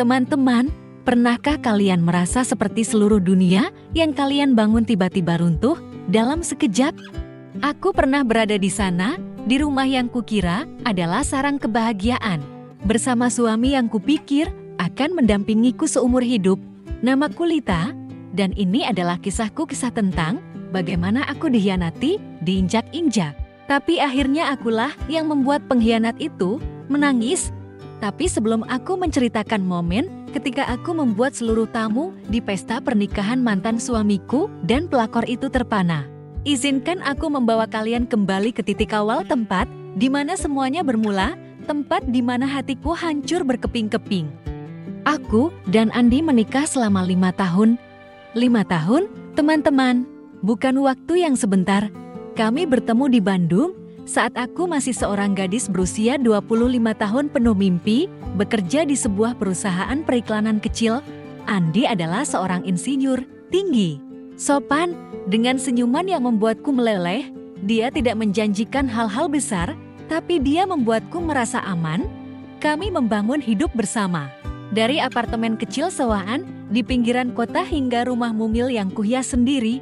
Teman-teman, pernahkah kalian merasa seperti seluruh dunia yang kalian bangun tiba-tiba runtuh dalam sekejap? Aku pernah berada di sana, di rumah yang kukira adalah sarang kebahagiaan. Bersama suami yang kupikir akan mendampingiku seumur hidup. Namaku Lita, dan ini adalah kisah tentang bagaimana aku dikhianati, diinjak-injak. Tapi akhirnya akulah yang membuat pengkhianat itu menangis. Tapi sebelum aku menceritakan momen ketika aku membuat seluruh tamu di pesta pernikahan mantan suamiku dan pelakor itu terpana, izinkan aku membawa kalian kembali ke titik awal, tempat di mana semuanya bermula, tempat di mana hatiku hancur berkeping-keping. Aku dan Andi menikah selama 5 tahun. 5 tahun, teman-teman, bukan waktu yang sebentar. Kami bertemu di Bandung saat aku masih seorang gadis berusia 25 tahun penuh mimpi, bekerja di sebuah perusahaan periklanan kecil. Andi adalah seorang insinyur, tinggi, sopan, dengan senyuman yang membuatku meleleh. Dia tidak menjanjikan hal-hal besar, tapi dia membuatku merasa aman. Kami membangun hidup bersama. Dari apartemen kecil sewaan di pinggiran kota hingga rumah mungil yang kuhias sendiri,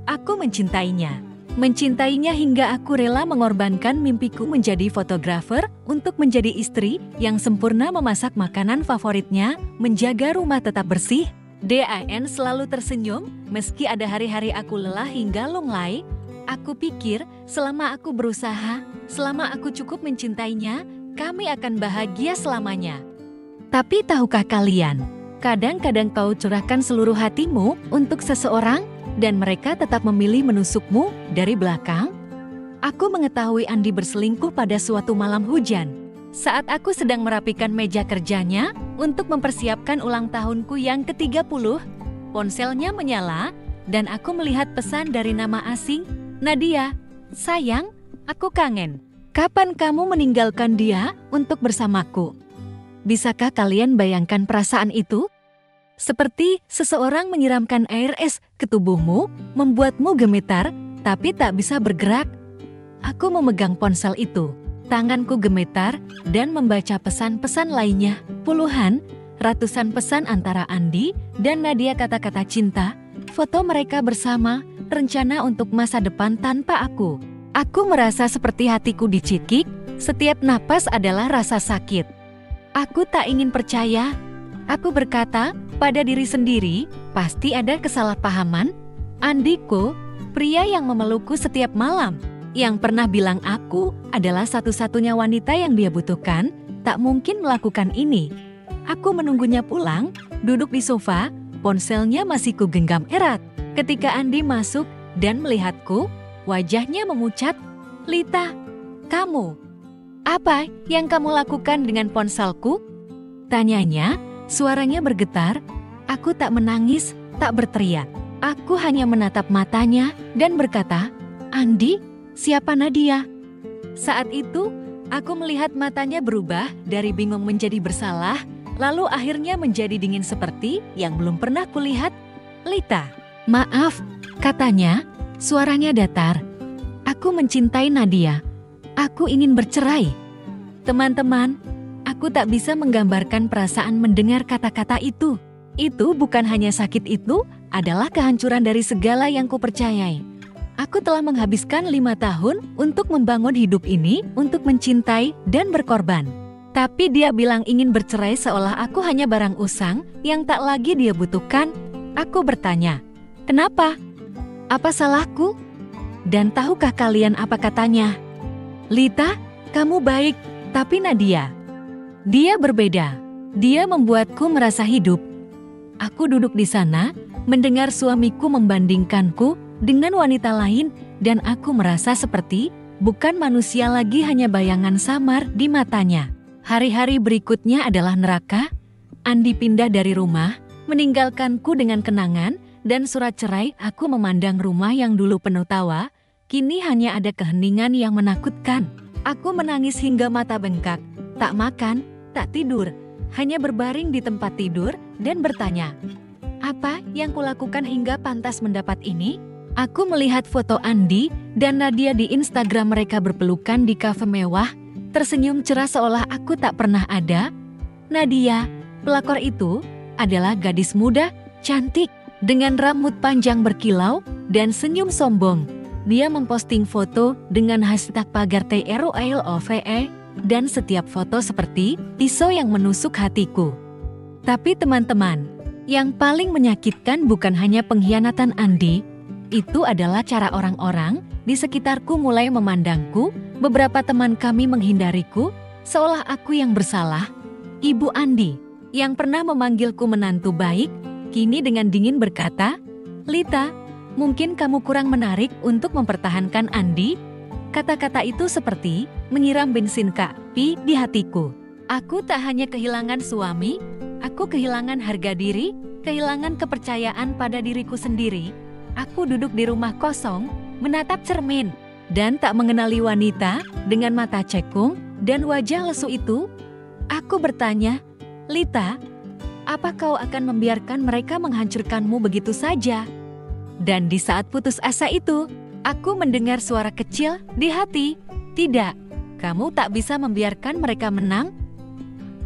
aku mencintainya. Mencintainya hingga aku rela mengorbankan mimpiku menjadi fotografer untuk menjadi istri yang sempurna, memasak makanan favoritnya, menjaga rumah tetap bersih. DIN selalu tersenyum meski ada hari-hari aku lelah hingga lunglai. Aku pikir selama aku berusaha, selama aku cukup mencintainya, kami akan bahagia selamanya. Tapi tahukah kalian, kadang-kadang kau curahkan seluruh hatimu untuk seseorang, dan mereka tetap memilih menusukmu dari belakang? Aku mengetahui Andi berselingkuh pada suatu malam hujan. Saat aku sedang merapikan meja kerjanya untuk mempersiapkan ulang tahunku yang ke-30, ponselnya menyala dan aku melihat pesan dari nama asing. Nadia, sayang, aku kangen. Kapan kamu meninggalkan dia untuk bersamaku? Bisakah kalian bayangkan perasaan itu? Seperti seseorang menyiramkan air es ke tubuhmu, membuatmu gemetar, tapi tak bisa bergerak. Aku memegang ponsel itu. Tanganku gemetar dan membaca pesan-pesan lainnya. Puluhan, ratusan pesan antara Andi dan Nadia, kata-kata cinta, foto mereka bersama, rencana untuk masa depan tanpa aku. Aku merasa seperti hatiku dicekik, setiap napas adalah rasa sakit. Aku tak ingin percaya. Aku berkata pada diri sendiri, pasti ada kesalahpahaman. Andiko, pria yang memelukku setiap malam, yang pernah bilang aku adalah satu-satunya wanita yang dia butuhkan, tak mungkin melakukan ini. Aku menunggunya pulang, duduk di sofa, ponselnya masih kugenggam erat. Ketika Andi masuk dan melihatku, wajahnya memucat. Lita, kamu, apa yang kamu lakukan dengan ponselku? Tanyanya. Suaranya bergetar. Aku tak menangis, tak berteriak. Aku hanya menatap matanya dan berkata, Andi, siapa Nadia? Saat itu, aku melihat matanya berubah dari bingung menjadi bersalah, lalu akhirnya menjadi dingin seperti yang belum pernah kulihat. Lita, maaf, katanya, suaranya datar. Aku mencintai Nadia. Aku ingin bercerai. Teman-teman, aku tak bisa menggambarkan perasaan mendengar kata-kata itu. Itu bukan hanya sakit, itu adalah kehancuran dari segala yang kupercayai. Aku telah menghabiskan 5 tahun untuk membangun hidup ini, untuk mencintai dan berkorban. Tapi dia bilang ingin bercerai seolah aku hanya barang usang yang tak lagi dia butuhkan. Aku bertanya, kenapa? Apa salahku? Dan tahukah kalian apa katanya? Lita, kamu baik, tapi Nadia, dia berbeda. Dia membuatku merasa hidup. Aku duduk di sana, mendengar suamiku membandingkanku dengan wanita lain, dan aku merasa seperti bukan manusia lagi, hanya bayangan samar di matanya. Hari-hari berikutnya adalah neraka. Andi pindah dari rumah, meninggalkanku dengan kenangan dan surat cerai. Aku memandang rumah yang dulu penuh tawa, kini hanya ada keheningan yang menakutkan. Aku menangis hingga mata bengkak, tak makan, tak tidur, hanya berbaring di tempat tidur dan bertanya, apa yang kulakukan hingga pantas mendapat ini? Aku melihat foto Andi dan Nadia di Instagram, mereka berpelukan di kafe mewah, tersenyum cerah seolah aku tak pernah ada. Nadia, Pelakor itu adalah gadis muda, cantik, dengan rambut panjang berkilau dan senyum sombong. Dia memposting foto dengan hashtag pagar TROILOVE dan setiap foto seperti pisau yang menusuk hatiku. Tapi teman-teman, yang paling menyakitkan bukan hanya pengkhianatan Andi, itu adalah cara orang-orang di sekitarku mulai memandangku. Beberapa teman kami menghindariku, seolah aku yang bersalah. Ibu Andi, yang pernah memanggilku menantu baik, kini dengan dingin berkata, "Lita, mungkin kamu kurang menarik untuk mempertahankan Andi." Kata-kata itu seperti menyiram bensin ke api di hatiku. Aku tak hanya kehilangan suami, aku kehilangan harga diri, kehilangan kepercayaan pada diriku sendiri. Aku duduk di rumah kosong, menatap cermin, dan tak mengenali wanita dengan mata cekung dan wajah lesu itu. Aku bertanya, "Lita, apa kau akan membiarkan mereka menghancurkanmu begitu saja?" Dan di saat putus asa itu, aku mendengar suara kecil di hati, "Tidak, kamu tak bisa membiarkan mereka menang."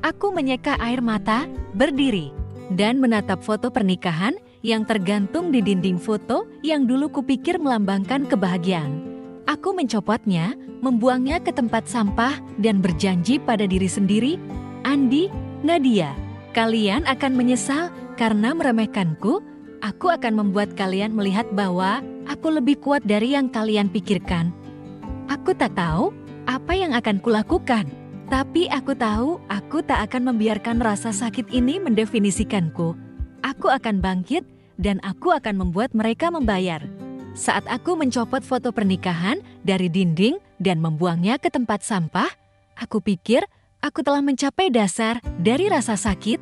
Aku menyeka air mata, berdiri, dan menatap foto pernikahan yang tergantung di dinding foto yang dulu kupikir melambangkan kebahagiaan. Aku mencopotnya, membuangnya ke tempat sampah, dan berjanji pada diri sendiri, "Andi, Nadia, kalian akan menyesal karena meremehkanku. Aku akan membuat kalian melihat bahwa aku lebih kuat dari yang kalian pikirkan." Aku tak tahu apa yang akan kulakukan, tapi aku tahu aku tak akan membiarkan rasa sakit ini mendefinisikanku. Aku akan bangkit dan aku akan membuat mereka membayar. Saat aku mencopot foto pernikahan dari dinding dan membuangnya ke tempat sampah, aku pikir aku telah mencapai dasar dari rasa sakit.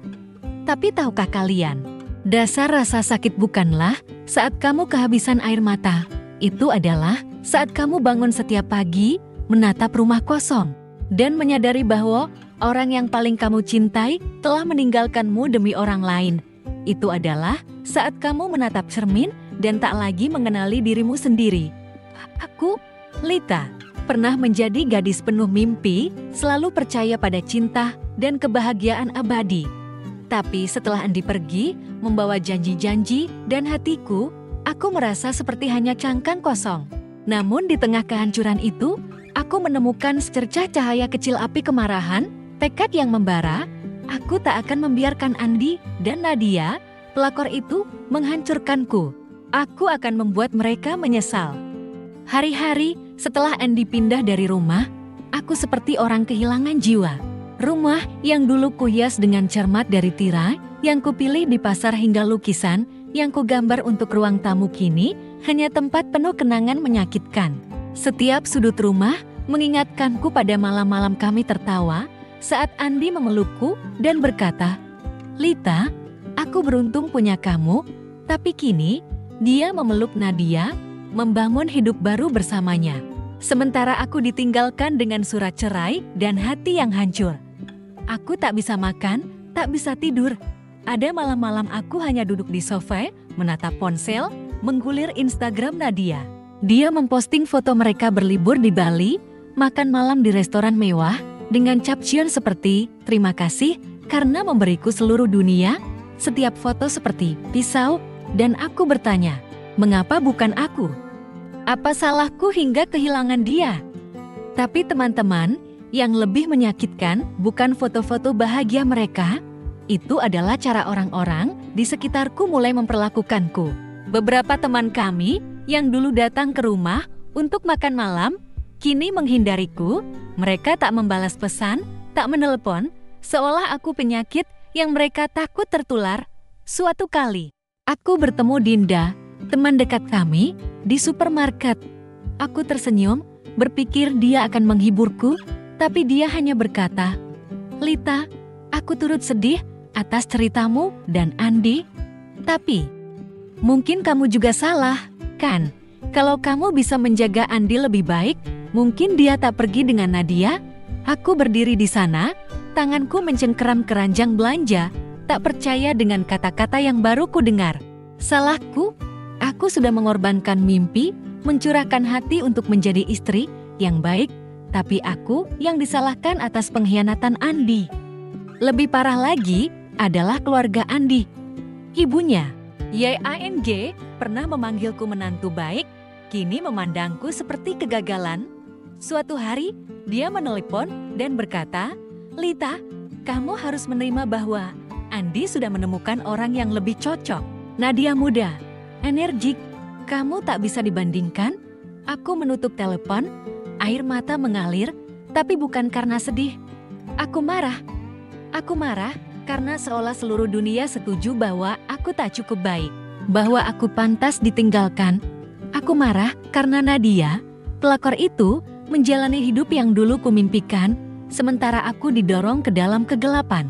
Tapi tahukah kalian, dasar rasa sakit bukanlah saat kamu kehabisan air mata. Itu adalah saat kamu bangun setiap pagi, menatap rumah kosong, dan menyadari bahwa orang yang paling kamu cintai telah meninggalkanmu demi orang lain. Itu adalah saat kamu menatap cermin dan tak lagi mengenali dirimu sendiri. Aku, Lita, pernah menjadi gadis penuh mimpi, selalu percaya pada cinta dan kebahagiaan abadi. Tapi setelah Andi pergi, membawa janji-janji dan hatiku, aku merasa seperti hanya cangkang kosong. Namun di tengah kehancuran itu, aku menemukan secercah cahaya kecil api kemarahan, tekad yang membara. Aku tak akan membiarkan Andi dan Nadia, pelakor itu, menghancurkanku. Aku akan membuat mereka menyesal. Hari-hari setelah Andi pindah dari rumah, aku seperti orang kehilangan jiwa. Rumah yang dulu kuhias dengan cermat dari tirai, yang kupilih di pasar hingga lukisan, yang kugambar untuk ruang tamu kini, hanya tempat penuh kenangan menyakitkan. Setiap sudut rumah mengingatkanku pada malam-malam kami tertawa, saat Andi memelukku dan berkata, "Lita, aku beruntung punya kamu." Tapi kini, dia memeluk Nadia, membangun hidup baru bersamanya. Sementara aku ditinggalkan dengan surat cerai dan hati yang hancur. Aku tak bisa makan, tak bisa tidur. Ada malam-malam aku hanya duduk di sofa, menatap ponsel, menggulir Instagram Nadia. Dia memposting foto mereka berlibur di Bali, makan malam di restoran mewah, dengan caption seperti, "Terima kasih karena memberiku seluruh dunia." Setiap foto seperti pisau, dan aku bertanya, mengapa bukan aku? Apa salahku hingga kehilangan dia? Tapi teman-teman, yang lebih menyakitkan bukan foto-foto bahagia mereka, itu adalah cara orang-orang di sekitarku mulai memperlakukanku. Beberapa teman kami yang dulu datang ke rumah untuk makan malam, kini menghindariku. Mereka tak membalas pesan, tak menelepon, seolah aku penyakit yang mereka takut tertular. Suatu kali, aku bertemu Dinda, teman dekat kami, di supermarket. Aku tersenyum, berpikir dia akan menghiburku, tapi dia hanya berkata, "Lita, aku turut sedih atas ceritamu dan Andi. Tapi, mungkin kamu juga salah, kan? Kalau kamu bisa menjaga Andi lebih baik, mungkin dia tak pergi dengan Nadia." Aku berdiri di sana, tanganku mencengkeram keranjang belanja, tak percaya dengan kata-kata yang baru ku dengar. Salahku, aku sudah mengorbankan mimpi, mencurahkan hati untuk menjadi istri yang baik, tapi aku yang disalahkan atas pengkhianatan Andi. Lebih parah lagi, adalah keluarga Andi. Ibunya, Ying, pernah memanggilku menantu baik, kini memandangku seperti kegagalan. Suatu hari, dia menelepon dan berkata, "Lita, kamu harus menerima bahwa Andi sudah menemukan orang yang lebih cocok. Nadia muda, energik, kamu tak bisa dibandingkan." Aku menutup telepon, air mata mengalir, tapi bukan karena sedih. Aku marah. Aku marah karena seolah seluruh dunia setuju bahwa aku tak cukup baik, bahwa aku pantas ditinggalkan. Aku marah karena Nadia, pelakor itu, menjalani hidup yang dulu kumimpikan, sementara aku didorong ke dalam kegelapan.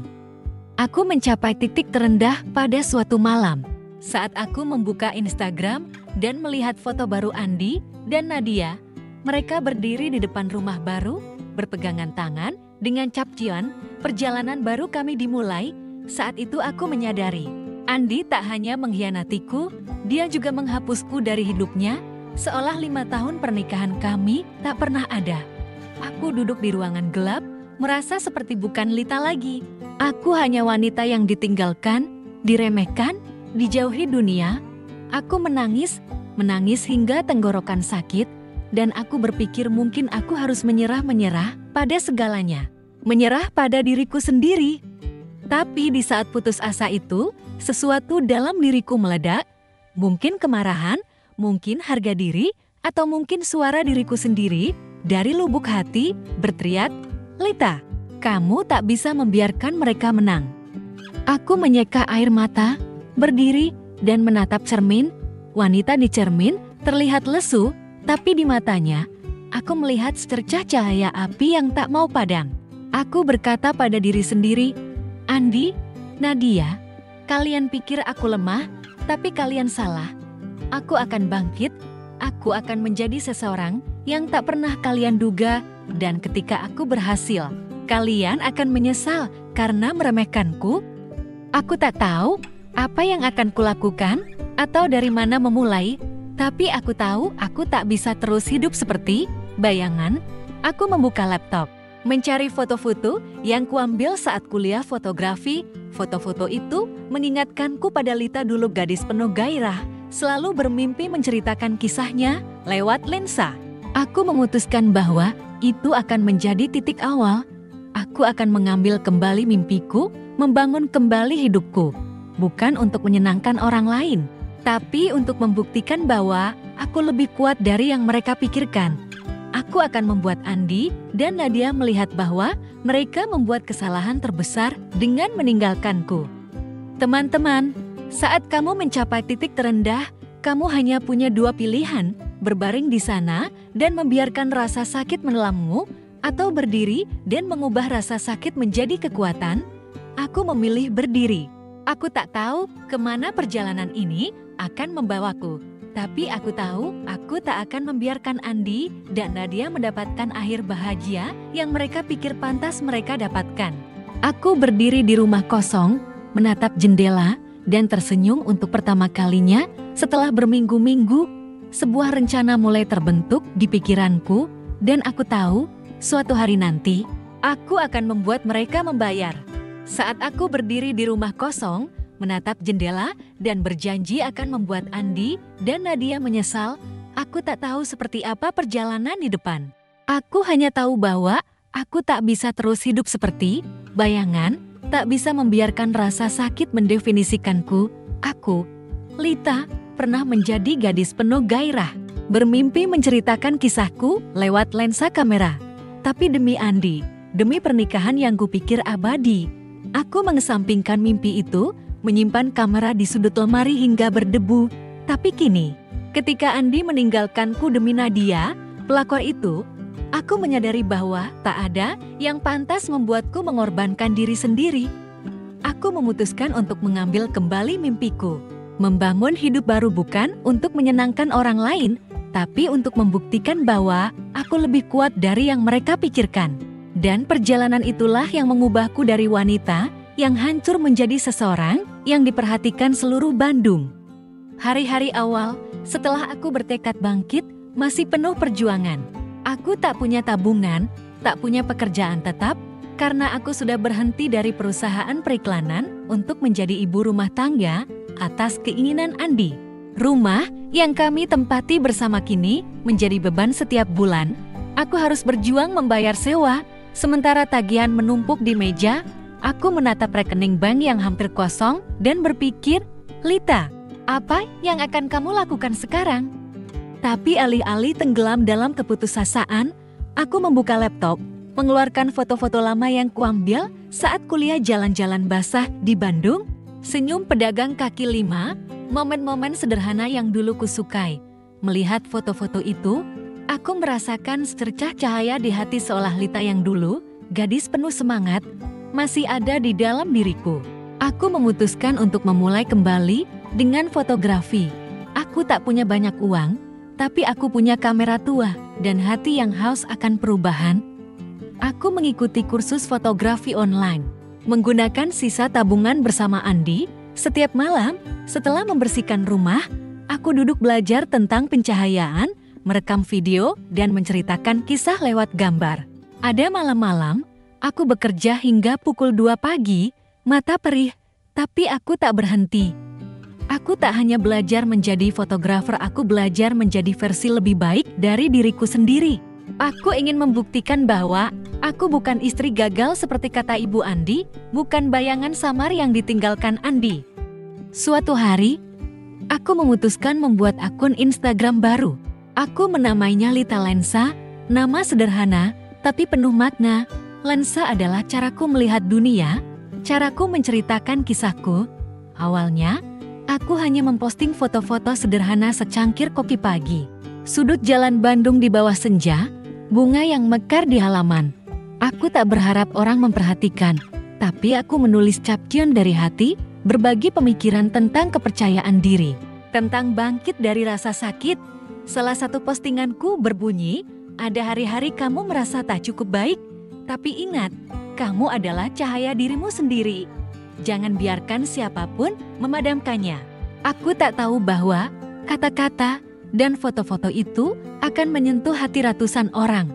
Aku mencapai titik terendah pada suatu malam, saat aku membuka Instagram dan melihat foto baru Andi dan Nadia. Mereka berdiri di depan rumah baru, berpegangan tangan, dengan cap cion, perjalanan baru kami dimulai. Saat itu aku menyadari, Andi tak hanya mengkhianatiku, dia juga menghapusku dari hidupnya, seolah 5 tahun pernikahan kami tak pernah ada. Aku duduk di ruangan gelap, merasa seperti bukan Lita lagi. Aku hanya wanita yang ditinggalkan, diremehkan, dijauhi dunia. Aku menangis hingga tenggorokan sakit, dan aku berpikir mungkin aku harus menyerah pada segalanya. Menyerah pada diriku sendiri. Tapi di saat putus asa itu, sesuatu dalam diriku meledak, mungkin kemarahan, mungkin harga diri, atau mungkin suara diriku sendiri dari lubuk hati berteriak, "Lita, kamu tak bisa membiarkan mereka menang." Aku menyeka air mata, berdiri, dan menatap cermin. Wanita di cermin terlihat lesu, tapi di matanya, aku melihat secercah cahaya api yang tak mau padam. Aku berkata pada diri sendiri, "Andi, Nadia, kalian pikir aku lemah, tapi kalian salah. Aku akan bangkit, aku akan menjadi seseorang yang tak pernah kalian duga, dan ketika aku berhasil, kalian akan menyesal karena meremehkanku." Aku tak tahu apa yang akan kulakukan atau dari mana memulai, tapi aku tahu aku tak bisa terus hidup seperti bayangan. Aku membuka laptop, mencari foto-foto yang kuambil saat kuliah fotografi. Foto-foto itu mengingatkanku pada Lita dulu, gadis penuh gairah, selalu bermimpi menceritakan kisahnya lewat lensa. Aku memutuskan bahwa itu akan menjadi titik awal. Aku akan mengambil kembali mimpiku, membangun kembali hidupku. Bukan untuk menyenangkan orang lain, tapi untuk membuktikan bahwa aku lebih kuat dari yang mereka pikirkan. Aku akan membuat Andi dan Nadia melihat bahwa mereka membuat kesalahan terbesar dengan meninggalkanku. Teman-teman, saat kamu mencapai titik terendah, kamu hanya punya 2 pilihan, berbaring di sana dan membiarkan rasa sakit menelammu, atau berdiri dan mengubah rasa sakit menjadi kekuatan. Aku memilih berdiri. Aku tak tahu kemana perjalanan ini akan membawaku. Tapi aku tahu aku tak akan membiarkan Andi dan Nadia mendapatkan akhir bahagia yang mereka pikir pantas mereka dapatkan. Aku berdiri di rumah kosong, menatap jendela, dan tersenyum untuk pertama kalinya setelah berminggu-minggu. Sebuah rencana mulai terbentuk di pikiranku, dan aku tahu suatu hari nanti aku akan membuat mereka membayar. Saat aku berdiri di rumah kosong, menatap jendela dan berjanji akan membuat Andi dan Nadia menyesal, aku tak tahu seperti apa perjalanan di depan. Aku hanya tahu bahwa aku tak bisa terus hidup seperti bayangan, tak bisa membiarkan rasa sakit mendefinisikanku. Aku, Lita, pernah menjadi gadis penuh gairah, bermimpi menceritakan kisahku lewat lensa kamera. Tapi demi Andi, demi pernikahan yang kupikir abadi, aku mengesampingkan mimpi itu, menyimpan kamera di sudut lemari hingga berdebu. Tapi kini, ketika Andi meninggalkanku demi Nadia, pelakor itu, aku menyadari bahwa tak ada yang pantas membuatku mengorbankan diri sendiri. Aku memutuskan untuk mengambil kembali mimpiku, membangun hidup baru bukan untuk menyenangkan orang lain, tapi untuk membuktikan bahwa aku lebih kuat dari yang mereka pikirkan. Dan perjalanan itulah yang mengubahku dari wanita yang hancur menjadi seseorang yang diperhatikan seluruh Bandung. Hari-hari awal, setelah aku bertekad bangkit, masih penuh perjuangan. Aku tak punya tabungan, tak punya pekerjaan tetap, karena aku sudah berhenti dari perusahaan periklanan. untuk menjadi ibu rumah tangga atas keinginan Andi. Rumah yang kami tempati bersama kini menjadi beban setiap bulan. Aku harus berjuang membayar sewa, sementara tagihan menumpuk di meja. Aku menatap rekening bank yang hampir kosong dan berpikir, "Lita, apa yang akan kamu lakukan sekarang?" Tapi alih-alih tenggelam dalam keputusasaan, aku membuka laptop, mengeluarkan foto-foto lama yang kuambil saat kuliah jalan-jalan basah di Bandung, senyum pedagang kaki lima, momen-momen sederhana yang dulu kusukai. Melihat foto-foto itu, aku merasakan secercah cahaya di hati seolah Lita yang dulu, gadis penuh semangat, masih ada di dalam diriku. Aku memutuskan untuk memulai kembali dengan fotografi. Aku tak punya banyak uang, tapi aku punya kamera tua dan hati yang haus akan perubahan. Aku mengikuti kursus fotografi online, menggunakan sisa tabungan bersama Andi. Setiap malam, setelah membersihkan rumah, aku duduk belajar tentang pencahayaan, merekam video, dan menceritakan kisah lewat gambar. Ada malam-malam, aku bekerja hingga pukul 2 pagi, mata perih, tapi aku tak berhenti. Aku tak hanya belajar menjadi fotografer, aku belajar menjadi versi lebih baik dari diriku sendiri. Aku ingin membuktikan bahwa aku bukan istri gagal seperti kata Ibu Andi, bukan bayangan samar yang ditinggalkan Andi. Suatu hari, aku memutuskan membuat akun Instagram baru. Aku menamainya Lita Lensa, nama sederhana tapi penuh makna. Lensa adalah caraku melihat dunia, caraku menceritakan kisahku. Awalnya, aku hanya memposting foto-foto sederhana secangkir kopi pagi, sudut jalan Bandung di bawah senja, bunga yang mekar di halaman. Aku tak berharap orang memperhatikan, tapi aku menulis caption dari hati, berbagi pemikiran tentang kepercayaan diri, tentang bangkit dari rasa sakit. Salah satu postinganku berbunyi, "Ada hari-hari kamu merasa tak cukup baik, tapi ingat, kamu adalah cahaya dirimu sendiri. Jangan biarkan siapapun memadamkannya." Aku tak tahu bahwa kata-kata dan foto-foto itu akan menyentuh hati ratusan orang.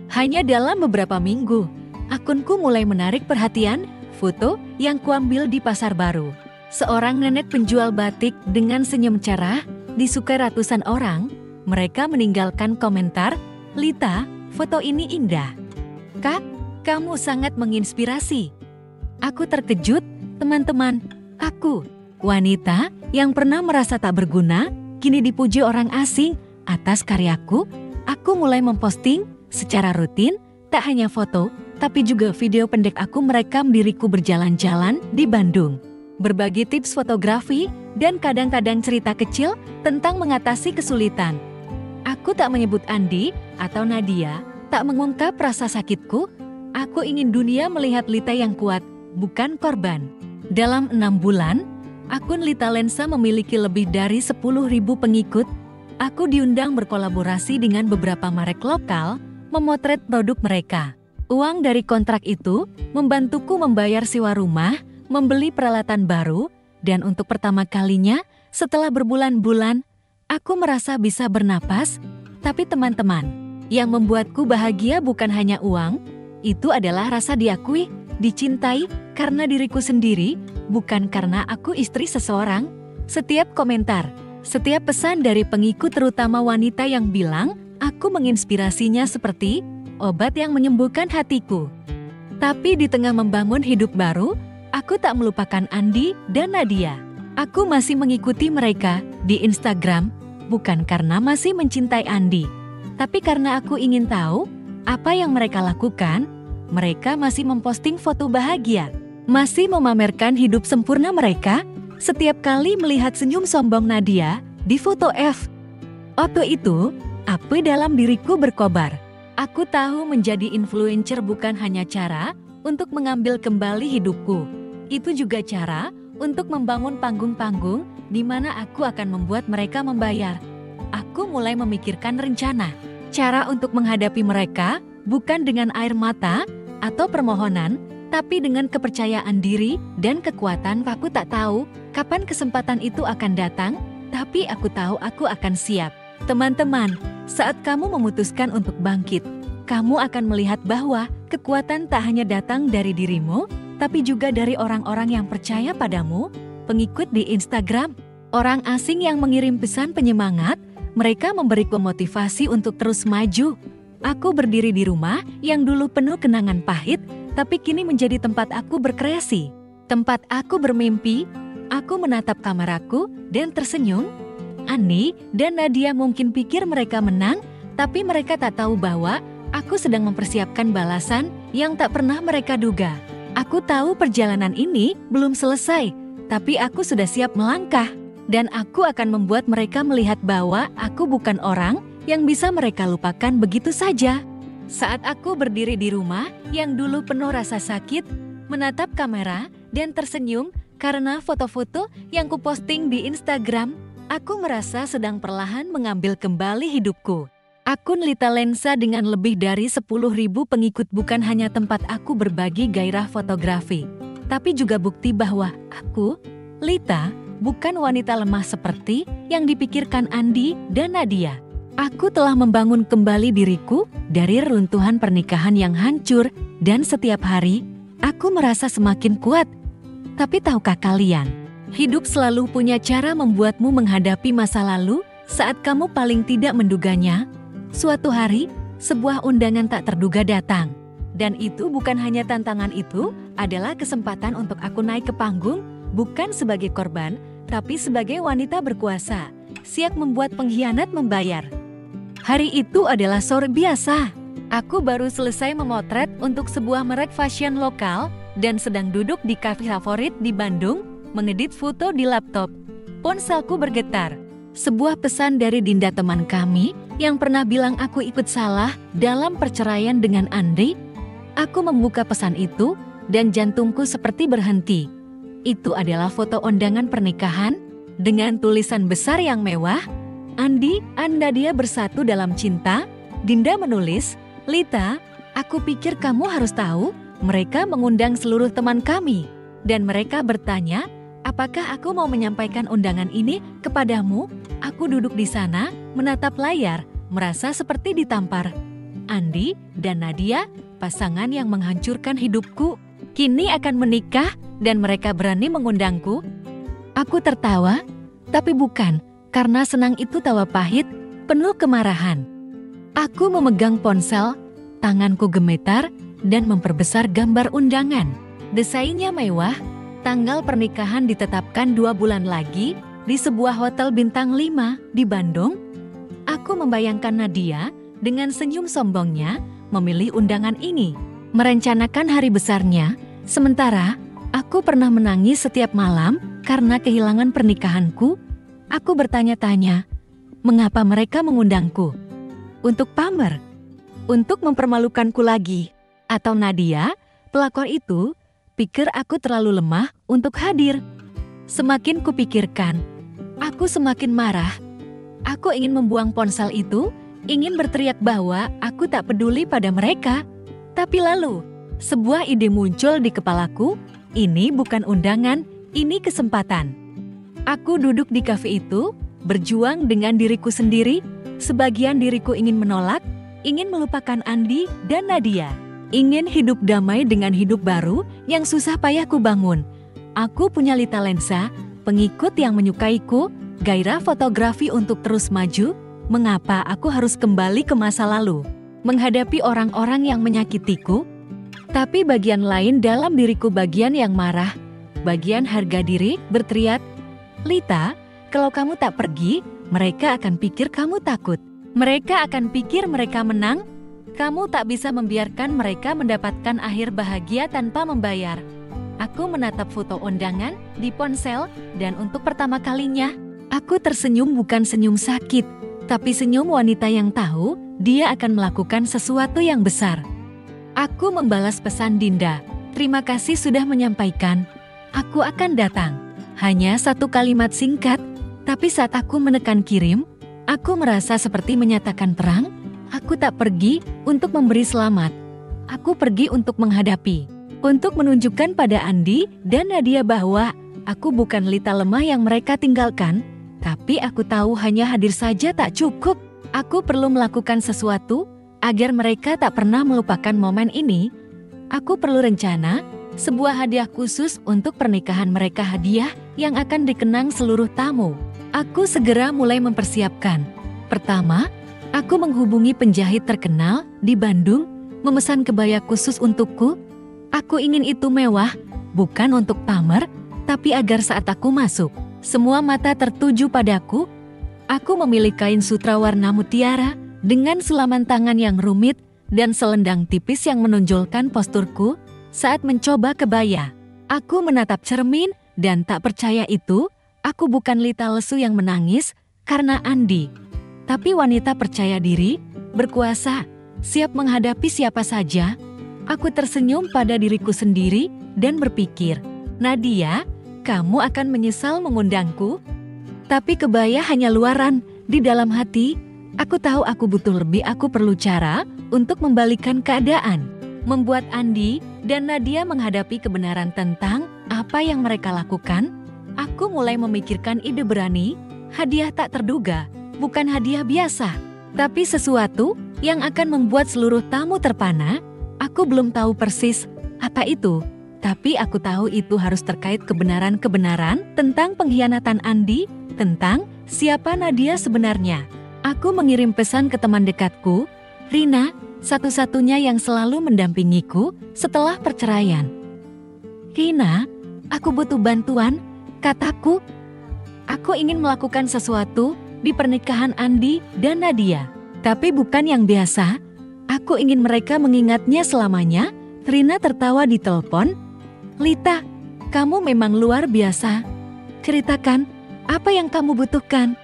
Hanya dalam beberapa minggu, akunku mulai menarik perhatian foto yang kuambil di Pasar Baru. Seorang nenek penjual batik dengan senyum cerah disukai ratusan orang. Mereka meninggalkan komentar, "Lita, foto ini indah. Kak, kamu sangat menginspirasi." Aku terkejut, teman-teman. Aku, wanita yang pernah merasa tak berguna, kini dipuji orang asing atas karyaku. Aku mulai memposting secara rutin, tak hanya foto, tapi juga video pendek aku merekam diriku berjalan-jalan di Bandung. Berbagi tips fotografi dan kadang-kadang cerita kecil tentang mengatasi kesulitan. Aku tak menyebut Andi atau Nadia, tak mengungkap rasa sakitku. Aku ingin dunia melihat Lita yang kuat, bukan korban. Dalam 6 bulan, akun Lita Lensa memiliki lebih dari 10.000 pengikut. Aku diundang berkolaborasi dengan beberapa merek lokal, memotret produk mereka. Uang dari kontrak itu membantuku membayar sewa rumah, membeli peralatan baru, dan untuk pertama kalinya setelah berbulan-bulan, aku merasa bisa bernapas. Tapi teman-teman, yang membuatku bahagia bukan hanya uang, itu adalah rasa diakui, dicintai karena diriku sendiri, bukan karena aku istri seseorang. Setiap komentar, setiap pesan dari pengikut terutama wanita yang bilang, aku menginspirasinya seperti obat yang menyembuhkan hatiku. Tapi di tengah membangun hidup baru, aku tak melupakan Andi dan Nadia. Aku masih mengikuti mereka di Instagram, bukan karena masih mencintai Andi, tapi karena aku ingin tahu apa yang mereka lakukan. Mereka masih memposting foto bahagia, masih memamerkan hidup sempurna mereka. Setiap kali melihat senyum sombong Nadia di foto F, waktu itu, api dalam diriku berkobar. Aku tahu menjadi influencer bukan hanya cara untuk mengambil kembali hidupku. Itu juga cara untuk membangun panggung-panggung di mana aku akan membuat mereka membayar. Aku mulai memikirkan rencana, cara untuk menghadapi mereka, bukan dengan air mata atau permohonan, tapi dengan kepercayaan diri dan kekuatan. Aku tak tahu kapan kesempatan itu akan datang, tapi aku tahu aku akan siap. Teman-teman, saat kamu memutuskan untuk bangkit, kamu akan melihat bahwa kekuatan tak hanya datang dari dirimu, tapi juga dari orang-orang yang percaya padamu, pengikut di Instagram, orang asing yang mengirim pesan penyemangat, mereka memberiku motivasi untuk terus maju. Aku berdiri di rumah yang dulu penuh kenangan pahit, tapi kini menjadi tempat aku berkreasi. Tempat aku bermimpi. Aku menatap kameraku dan tersenyum. Andi dan Nadia mungkin pikir mereka menang, tapi mereka tak tahu bahwa aku sedang mempersiapkan balasan yang tak pernah mereka duga. Aku tahu perjalanan ini belum selesai, tapi aku sudah siap melangkah. Dan aku akan membuat mereka melihat bahwa aku bukan orang yang bisa mereka lupakan begitu saja. Saat aku berdiri di rumah yang dulu penuh rasa sakit, menatap kamera dan tersenyum karena foto-foto yang kuposting di Instagram, aku merasa sedang perlahan mengambil kembali hidupku. Akun Lita Lensa dengan lebih dari 10.000 pengikut bukan hanya tempat aku berbagi gairah fotografi, tapi juga bukti bahwa aku, Lita, bukan wanita lemah seperti yang dipikirkan Andi dan Nadia. Aku telah membangun kembali diriku dari reruntuhan pernikahan yang hancur dan setiap hari, aku merasa semakin kuat. Tapi tahukah kalian, hidup selalu punya cara membuatmu menghadapi masa lalu saat kamu paling tidak menduganya. Suatu hari, sebuah undangan tak terduga datang. Dan itu bukan hanya tantangan, itu adalah kesempatan untuk aku naik ke panggung, bukan sebagai korban, tapi sebagai wanita berkuasa, siap membuat pengkhianat membayar. Hari itu adalah sore biasa. Aku baru selesai memotret untuk sebuah merek fashion lokal dan sedang duduk di kafe favorit di Bandung, mengedit foto di laptop. Ponselku bergetar. Sebuah pesan dari Dinda, teman kami, yang pernah bilang aku ikut salah dalam perceraian dengan Andri. Aku membuka pesan itu dan jantungku seperti berhenti. Itu adalah foto undangan pernikahan dengan tulisan besar yang mewah, Andi dan Nadia bersatu dalam cinta. Dinda menulis, "Lita, aku pikir kamu harus tahu, mereka mengundang seluruh teman kami." Dan mereka bertanya, apakah aku mau menyampaikan undangan ini kepadamu? Aku duduk di sana, menatap layar, merasa seperti ditampar. Andi dan Nadia, pasangan yang menghancurkan hidupku, kini akan menikah dan mereka berani mengundangku. Aku tertawa, tapi bukan karena senang, itu tawa pahit, penuh kemarahan. Aku memegang ponsel, tanganku gemetar dan memperbesar gambar undangan. Desainnya mewah, tanggal pernikahan ditetapkan 2 bulan lagi di sebuah hotel bintang 5 di Bandung. Aku membayangkan Nadia dengan senyum sombongnya memilih undangan ini, merencanakan hari besarnya, sementara aku pernah menangis setiap malam karena kehilangan pernikahanku. Aku bertanya-tanya, mengapa mereka mengundangku? Untuk pamer? Untuk mempermalukanku lagi? Atau Nadia, pelakor itu, pikir aku terlalu lemah untuk hadir? Semakin kupikirkan, aku semakin marah. Aku ingin membuang ponsel itu, ingin berteriak bahwa aku tak peduli pada mereka. Tapi lalu, sebuah ide muncul di kepalaku, ini bukan undangan, ini kesempatan. Aku duduk di kafe itu, berjuang dengan diriku sendiri. Sebagian diriku ingin menolak, ingin melupakan Andi dan Nadia. Ingin hidup damai dengan hidup baru yang susah payah ku bangun. Aku punya Lita Lensa, pengikut yang menyukaiku, gairah fotografi untuk terus maju. Mengapa aku harus kembali ke masa lalu, menghadapi orang-orang yang menyakitiku? Tapi bagian lain dalam diriku, bagian yang marah, bagian harga diri, berteriak, "Lita, kalau kamu tak pergi, mereka akan pikir kamu takut. Mereka akan pikir mereka menang. Kamu tak bisa membiarkan mereka mendapatkan akhir bahagia tanpa membayar." Aku menatap foto undangan di ponsel dan untuk pertama kalinya, aku tersenyum, bukan senyum sakit, tapi senyum wanita yang tahu dia akan melakukan sesuatu yang besar. Aku membalas pesan Dinda, "Terima kasih sudah menyampaikan. Aku akan datang." Hanya satu kalimat singkat, tapi saat aku menekan kirim, aku merasa seperti menyatakan perang. Aku tak pergi untuk memberi selamat. Aku pergi untuk menghadapi, untuk menunjukkan pada Andi dan Nadia bahwa aku bukan Lita lemah yang mereka tinggalkan, tapi aku tahu hanya hadir saja tak cukup. Aku perlu melakukan sesuatu agar mereka tak pernah melupakan momen ini. Aku perlu rencana, sebuah hadiah khusus untuk pernikahan mereka, hadiah yang akan dikenang seluruh tamu. Aku segera mulai mempersiapkan. Pertama, aku menghubungi penjahit terkenal di Bandung, memesan kebaya khusus untukku. Aku ingin itu mewah, bukan untuk pamer, tapi agar saat aku masuk, semua mata tertuju padaku. Aku memilih kain sutra warna mutiara dengan sulaman tangan yang rumit dan selendang tipis yang menonjolkan posturku saat mencoba kebaya. Aku menatap cermin dan tak percaya itu, aku bukan Lita lesu yang menangis karena Andi, tapi wanita percaya diri, berkuasa, siap menghadapi siapa saja. Aku tersenyum pada diriku sendiri dan berpikir, Nadia, kamu akan menyesal mengundangku. Tapi kebaya hanya luaran, di dalam hati, aku tahu aku butuh lebih. Aku perlu cara untuk membalikan keadaan, membuat Andi dan Nadia menghadapi kebenaran tentang apa yang mereka lakukan. Aku mulai memikirkan ide berani, hadiah tak terduga, bukan hadiah biasa, tapi sesuatu yang akan membuat seluruh tamu terpana. Aku belum tahu persis apa itu, tapi aku tahu itu harus terkait kebenaran-kebenaran tentang pengkhianatan Andi, tentang siapa Nadia sebenarnya. Aku mengirim pesan ke teman dekatku, Rina, satu-satunya yang selalu mendampingiku setelah perceraian. Rina, aku butuh bantuan, kataku. Aku ingin melakukan sesuatu di pernikahan Andi dan Nadia, tapi bukan yang biasa. Aku ingin mereka mengingatnya selamanya. Rina tertawa di telepon. Lita, kamu memang luar biasa. Ceritakan, apa yang kamu butuhkan?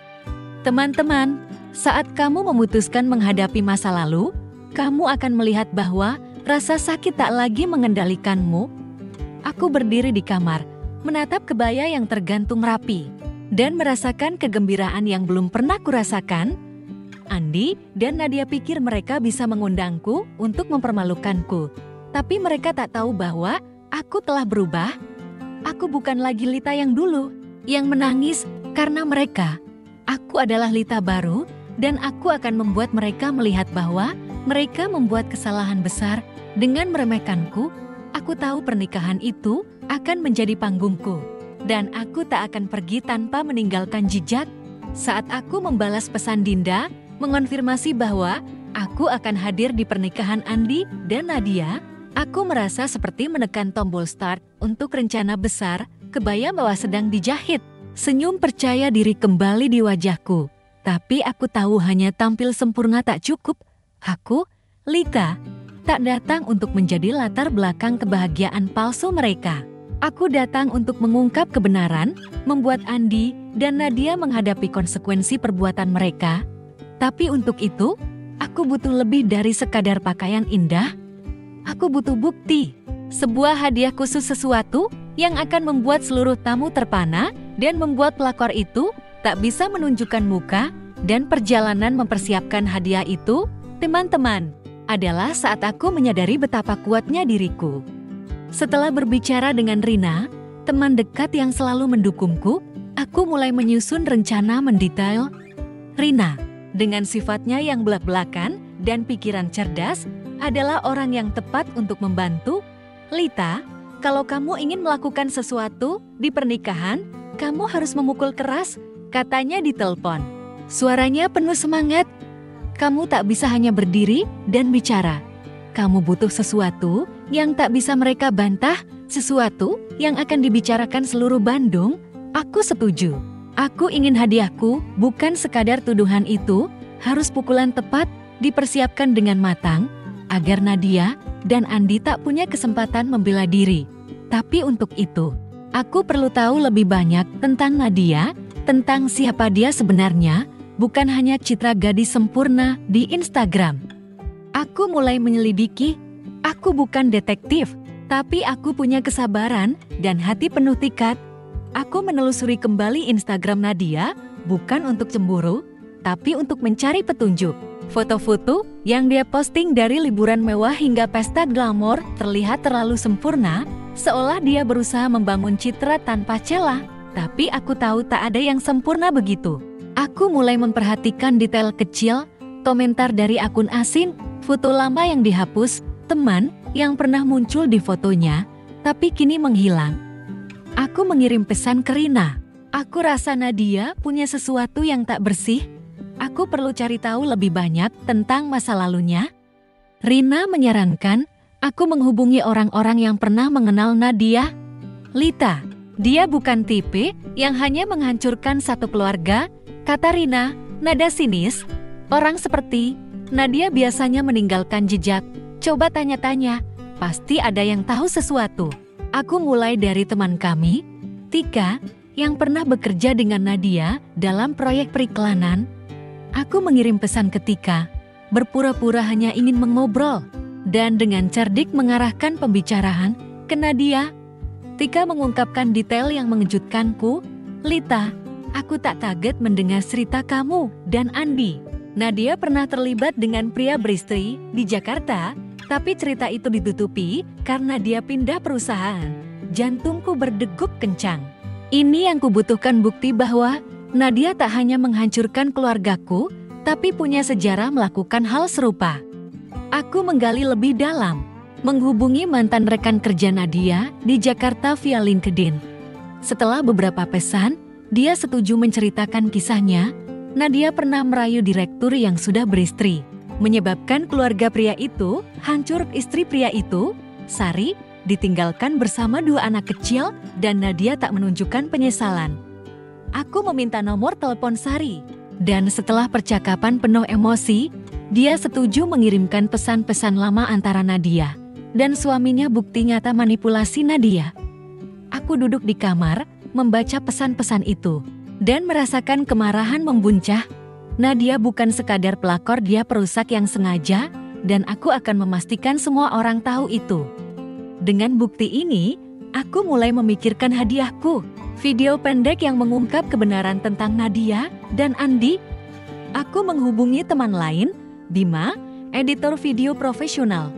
Teman-teman, saat kamu memutuskan menghadapi masa lalu, kamu akan melihat bahwa rasa sakit tak lagi mengendalikanmu. Aku berdiri di kamar, menatap kebaya yang tergantung rapi, dan merasakan kegembiraan yang belum pernah kurasakan. Andi dan Nadia pikir mereka bisa mengundangku untuk mempermalukanku. Tapi mereka tak tahu bahwa aku telah berubah. Aku bukan lagi Lita yang dulu, yang menangis karena mereka. Aku adalah Lita baru, dan aku akan membuat mereka melihat bahwa mereka membuat kesalahan besar dengan meremehkanku. Aku tahu pernikahan itu akan menjadi panggungku, dan aku tak akan pergi tanpa meninggalkan jejak. Saat aku membalas pesan Dinda, mengonfirmasi bahwa aku akan hadir di pernikahan Andi dan Nadia, aku merasa seperti menekan tombol start untuk rencana besar. Kebaya mewah sedang dijahit. Senyum percaya diri kembali di wajahku. Tapi aku tahu hanya tampil sempurna tak cukup. Aku, Lita, tak datang untuk menjadi latar belakang kebahagiaan palsu mereka. Aku datang untuk mengungkap kebenaran, membuat Andi dan Nadia menghadapi konsekuensi perbuatan mereka. Tapi untuk itu, aku butuh lebih dari sekadar pakaian indah. Aku butuh bukti, sebuah hadiah khusus, sesuatu yang akan membuat seluruh tamu terpana dan membuat pelakor itu tak bisa menunjukkan muka. Dan perjalanan mempersiapkan hadiah itu, teman-teman, adalah saat aku menyadari betapa kuatnya diriku. Setelah berbicara dengan Rina, teman dekat yang selalu mendukungku, aku mulai menyusun rencana mendetail. Rina, dengan sifatnya yang belak-belakan dan pikiran cerdas, adalah orang yang tepat untuk membantu. Lita, kalau kamu ingin melakukan sesuatu di pernikahan, kamu harus memukul keras, katanya di telepon. Suaranya penuh semangat. Kamu tak bisa hanya berdiri dan bicara. Kamu butuh sesuatu yang tak bisa mereka bantah, sesuatu yang akan dibicarakan seluruh Bandung. Aku setuju. Aku ingin hadiahku bukan sekadar tuduhan itu, harus pukulan tepat, dipersiapkan dengan matang, agar Nadia dan Andi tak punya kesempatan membela diri. Tapi untuk itu, aku perlu tahu lebih banyak tentang Nadia, tentang siapa dia sebenarnya, bukan hanya citra gadis sempurna di Instagram. Aku mulai menyelidiki. Aku bukan detektif, tapi aku punya kesabaran dan hati penuh tekad. Aku menelusuri kembali Instagram Nadia, bukan untuk cemburu, tapi untuk mencari petunjuk. Foto-foto yang dia posting dari liburan mewah hingga pesta glamor terlihat terlalu sempurna, seolah dia berusaha membangun citra tanpa celah. Tapi aku tahu tak ada yang sempurna begitu. Aku mulai memperhatikan detail kecil, komentar dari akun asing, foto lama yang dihapus, teman yang pernah muncul di fotonya, tapi kini menghilang. Aku mengirim pesan ke Rina. Aku rasa Nadia punya sesuatu yang tak bersih. Aku perlu cari tahu lebih banyak tentang masa lalunya. Rina menyarankan aku menghubungi orang-orang yang pernah mengenal Nadia. Lita, dia bukan tipe yang hanya menghancurkan satu keluarga, kata Rina, nada sinis. Orang seperti Nadia biasanya meninggalkan jejak. Coba tanya-tanya, pasti ada yang tahu sesuatu. Aku mulai dari teman kami, Tika, yang pernah bekerja dengan Nadia dalam proyek periklanan. Aku mengirim pesan ke Tika, berpura-pura hanya ingin mengobrol, dan dengan cerdik mengarahkan pembicaraan ke Nadia. Tika mengungkapkan detail yang mengejutkanku. Lita, aku tak kaget mendengar cerita kamu dan Andi. Nadia pernah terlibat dengan pria beristri di Jakarta, tapi cerita itu ditutupi karena dia pindah perusahaan. Jantungku berdegup kencang. Ini yang kubutuhkan bukti bahwa Nadia tak hanya menghancurkan keluargaku, tapi punya sejarah melakukan hal serupa. Aku menggali lebih dalam, menghubungi mantan rekan kerja Nadia di Jakarta via LinkedIn. Setelah beberapa pesan, dia setuju menceritakan kisahnya. Nadia pernah merayu direktur yang sudah beristri, menyebabkan keluarga pria itu hancur. Istri pria itu, Sari, ditinggalkan bersama 2 anak kecil dan Nadia tak menunjukkan penyesalan. Aku meminta nomor telepon Sari, dan setelah percakapan penuh emosi, dia setuju mengirimkan pesan-pesan lama antara Nadia dan suaminya, bukti nyata manipulasi Nadia. Aku duduk di kamar, membaca pesan-pesan itu, dan merasakan kemarahan membuncah. Nadia bukan sekadar pelakor, dia perusak yang sengaja, dan aku akan memastikan semua orang tahu itu. Dengan bukti ini, aku mulai memikirkan hadiahku, video pendek yang mengungkap kebenaran tentang Nadia dan Andi. Aku menghubungi teman lain, Bima, editor video profesional.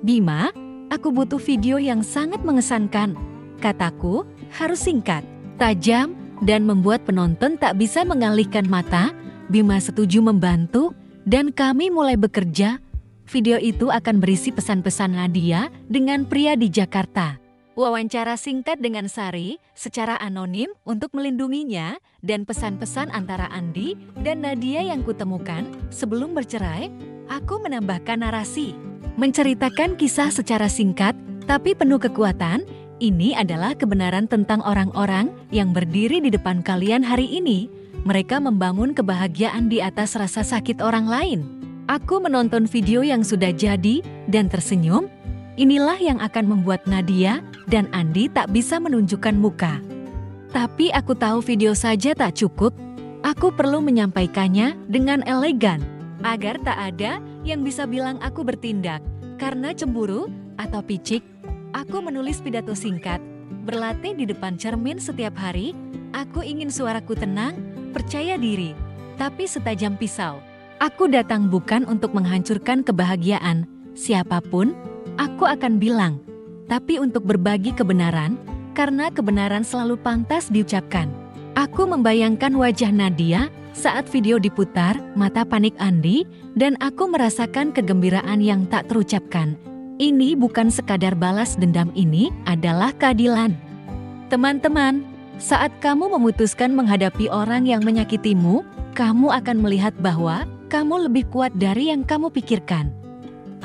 Bima, aku butuh video yang sangat mengesankan. Kataku, harus singkat, tajam, dan membuat penonton tak bisa mengalihkan mata. Bima setuju membantu, dan kami mulai bekerja. Video itu akan berisi pesan-pesan Nadia dengan pria di Jakarta. Wawancara singkat dengan Sari secara anonim untuk melindunginya, dan pesan-pesan antara Andi dan Nadia yang kutemukan sebelum bercerai. Aku menambahkan narasi, menceritakan kisah secara singkat tapi penuh kekuatan. Ini adalah kebenaran tentang orang-orang yang berdiri di depan kalian hari ini. Mereka membangun kebahagiaan di atas rasa sakit orang lain. Aku menonton video yang sudah jadi dan tersenyum. Inilah yang akan membuat Nadia dan Andi tak bisa menunjukkan muka. Tapi aku tahu video saja tak cukup. Aku perlu menyampaikannya dengan elegan, agar tak ada yang bisa bilang aku bertindak karena cemburu atau picik. Aku menulis pidato singkat, berlatih di depan cermin setiap hari. Aku ingin suaraku tenang, percaya diri, tapi setajam pisau. Aku datang bukan untuk menghancurkan kebahagiaan siapapun, aku akan bilang, tapi untuk berbagi kebenaran, karena kebenaran selalu pantas diucapkan. Aku membayangkan wajah Nadia saat video diputar, mata panik Andi, dan aku merasakan kegembiraan yang tak terucapkan. Ini bukan sekadar balas dendam, ini adalah keadilan. Teman-teman, saat kamu memutuskan menghadapi orang yang menyakitimu, kamu akan melihat bahwa kamu lebih kuat dari yang kamu pikirkan.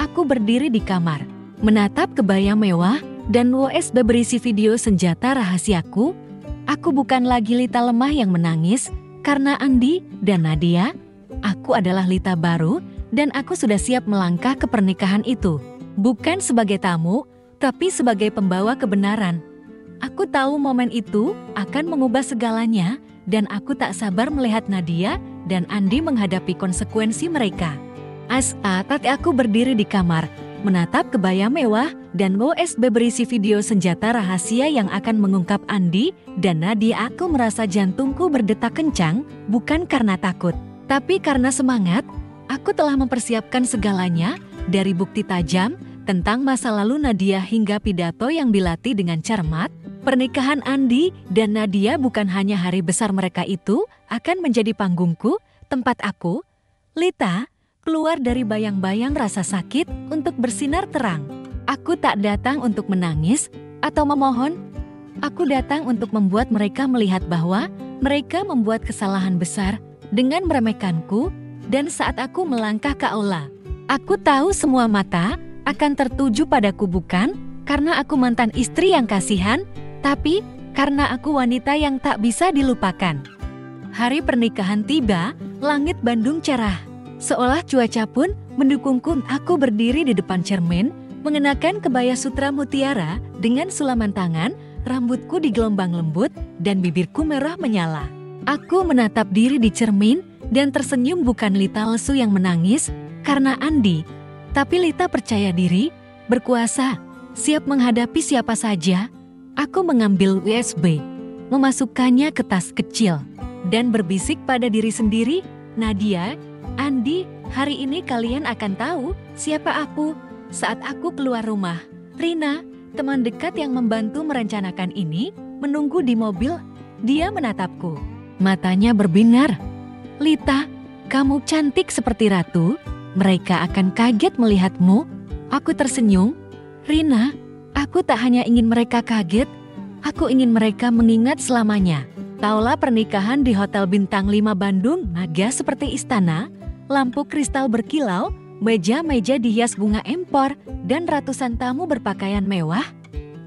Aku berdiri di kamar, menatap kebaya mewah dan USB berisi video senjata rahasiaku. Aku bukan lagi Lita lemah yang menangis karena Andi dan Nadia. Aku adalah Lita baru, dan aku sudah siap melangkah ke pernikahan itu. Bukan sebagai tamu, tapi sebagai pembawa kebenaran. Aku tahu momen itu akan mengubah segalanya, dan aku tak sabar melihat Nadia dan Andi menghadapi konsekuensi mereka. Saat aku berdiri di kamar, menatap kebaya mewah dan USB berisi video senjata rahasia yang akan mengungkap Andi dan Nadia, aku merasa jantungku berdetak kencang, bukan karena takut, tapi karena semangat. Aku telah mempersiapkan segalanya, dari bukti tajam tentang masa lalu Nadia hingga pidato yang dilatih dengan cermat. Pernikahan Andi dan Nadia bukan hanya hari besar mereka, itu akan menjadi panggungku, tempat aku, Lita, keluar dari bayang-bayang rasa sakit untuk bersinar terang. Aku tak datang untuk menangis, atau memohon. Aku datang untuk membuat mereka melihat bahwa mereka membuat kesalahan besar dengan meremehkanku, dan saat aku melangkah ke aula, aku tahu semua mata akan tertuju padaku bukan karena aku mantan istri yang kasihan, tapi karena aku wanita yang tak bisa dilupakan. Hari pernikahan tiba, langit Bandung cerah. Seolah cuaca pun mendukungku. Aku berdiri di depan cermin, mengenakan kebaya sutra mutiara dengan sulaman tangan, rambutku digelombang lembut, dan bibirku merah menyala. Aku menatap diri di cermin dan tersenyum, bukan Lita lesu yang menangis karena Andi, tapi Lita percaya diri, berkuasa, siap menghadapi siapa saja. Aku mengambil USB, memasukkannya ke tas kecil, dan berbisik pada diri sendiri, Nadia, Andi, hari ini kalian akan tahu siapa aku. Saat aku keluar rumah, Rina, teman dekat yang membantu merencanakan ini, menunggu di mobil. Dia menatapku. Matanya berbinar. Lita, kamu cantik seperti ratu. Mereka akan kaget melihatmu. Aku tersenyum. Rina, aku tak hanya ingin mereka kaget. Aku ingin mereka mengingat selamanya. Aula pernikahan di Hotel Bintang 5 Bandung megah seperti istana. Lampu kristal berkilau, meja-meja dihias bunga empor, dan ratusan tamu berpakaian mewah.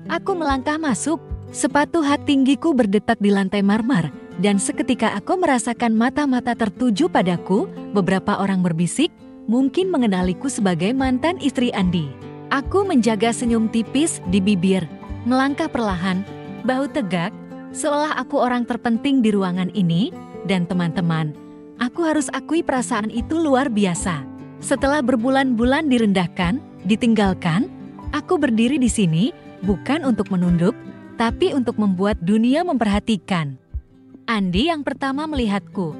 Aku melangkah masuk. Sepatu hat tinggiku berdetak di lantai marmer, dan seketika aku merasakan mata-mata tertuju padaku. Beberapa orang berbisik, mungkin mengenaliku sebagai mantan istri Andi. Aku menjaga senyum tipis di bibir, melangkah perlahan, bahu tegak, seolah aku orang terpenting di ruangan ini. Dan teman-teman, aku harus akui perasaan itu luar biasa. Setelah berbulan-bulan direndahkan, ditinggalkan, aku berdiri di sini bukan untuk menunduk, tapi untuk membuat dunia memperhatikan. Andi yang pertama melihatku.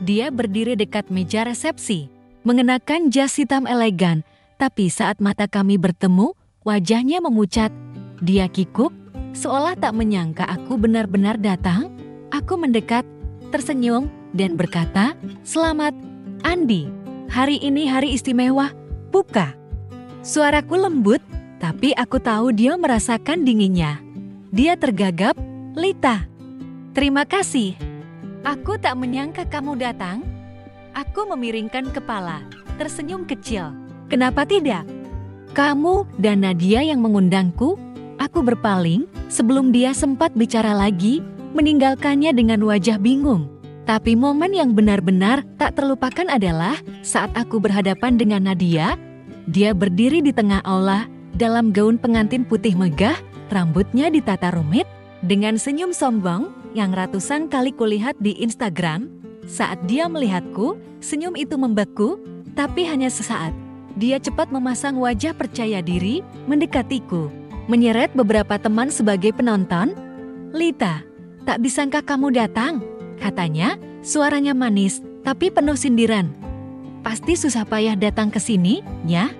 Dia berdiri dekat meja resepsi, mengenakan jas hitam elegan, tapi saat mata kami bertemu, wajahnya memucat. Dia kikuk, seolah tak menyangka aku benar-benar datang. Aku mendekat, tersenyum, dan berkata, "Selamat, Andi. Hari ini hari istimewa, buka." Suaraku lembut, tapi aku tahu dia merasakan dinginnya. Dia tergagap, "Lita, terima kasih. Aku tak menyangka kamu datang." Aku memiringkan kepala, tersenyum kecil. "Kenapa tidak? Kamu dan Nadia yang mengundangku." Aku berpaling sebelum dia sempat bicara lagi, meninggalkannya dengan wajah bingung. Tapi momen yang benar-benar tak terlupakan adalah saat aku berhadapan dengan Nadia. Dia berdiri di tengah aula dalam gaun pengantin putih megah, rambutnya ditata rumit, dengan senyum sombong yang ratusan kali kulihat di Instagram. Saat dia melihatku, senyum itu membeku, tapi hanya sesaat. Dia cepat memasang wajah percaya diri, mendekatiku, menyeret beberapa teman sebagai penonton. "Lita, tak disangka kamu datang," katanya, suaranya manis tapi penuh sindiran. "Pasti susah payah datang ke sini, ya?"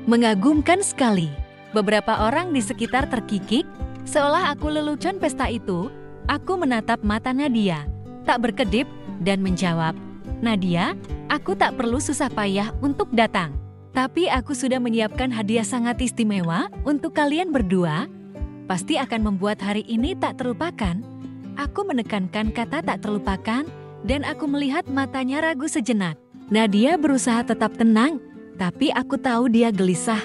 Mengagumkan sekali. Beberapa orang di sekitar terkikik, seolah aku lelucon pesta itu. Aku menatap mata Nadia, tak berkedip, dan menjawab, "Nadia, aku tak perlu susah payah untuk datang. Tapi aku sudah menyiapkan hadiah sangat istimewa untuk kalian berdua. Pasti akan membuat hari ini tak terlupakan." Aku menekankan kata tak terlupakan, dan aku melihat matanya ragu sejenak. Nadia berusaha tetap tenang, tapi aku tahu dia gelisah.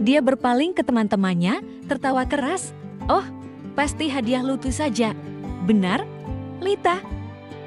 Dia berpaling ke teman-temannya, tertawa keras. "Oh, pasti hadiah lucu saja. Benar, Lita?"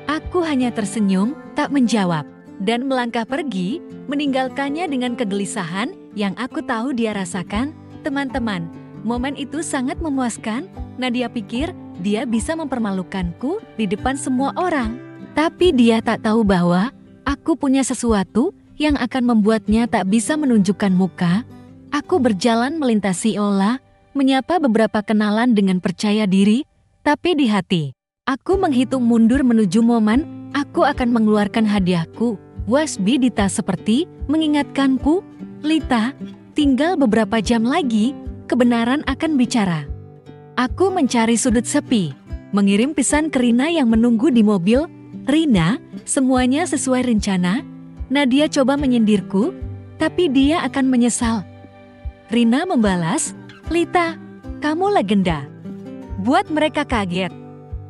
Aku hanya tersenyum, tak menjawab, dan melangkah pergi, meninggalkannya dengan kegelisahan yang aku tahu dia rasakan. Teman-teman, momen itu sangat memuaskan. Nadia pikir dia bisa mempermalukanku di depan semua orang. Tapi dia tak tahu bahwa aku punya sesuatu yang akan membuatnya tak bisa menunjukkan muka. Aku berjalan melintasi aula, menyapa beberapa kenalan dengan percaya diri, tapi di hati, aku menghitung mundur menuju momen aku akan mengeluarkan hadiahku. USB di tas seperti mengingatkanku, "Lita, tinggal beberapa jam lagi, kebenaran akan bicara." Aku mencari sudut sepi, mengirim pesan ke Rina yang menunggu di mobil. "Rina, semuanya sesuai rencana." Nadia coba menyindirku, tapi dia akan menyesal. Rina membalas, "Lita, Kamu legenda. Buat mereka kaget.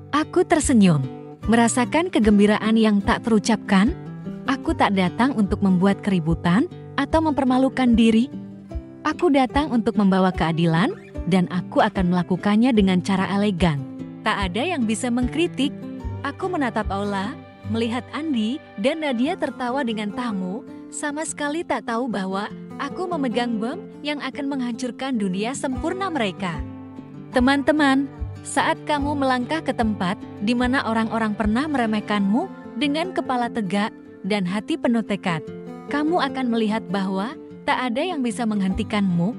Aku tersenyum, merasakan kegembiraan yang tak terucapkan. Aku tak datang untuk membuat keributan atau mempermalukan diri. Aku datang untuk membawa keadilan, dan aku akan melakukannya dengan cara elegan. Tak ada yang bisa mengkritik. Aku menatap Aula, melihat Andi dan Nadia tertawa dengan tamu, sama sekali tak tahu bahwa aku memegang bom yang akan menghancurkan dunia sempurna mereka. Teman-teman, saat kamu melangkah ke tempat di mana orang-orang pernah meremehkanmu dengan kepala tegak dan hati penuh tekad, kamu akan melihat bahwa tak ada yang bisa menghentikanmu.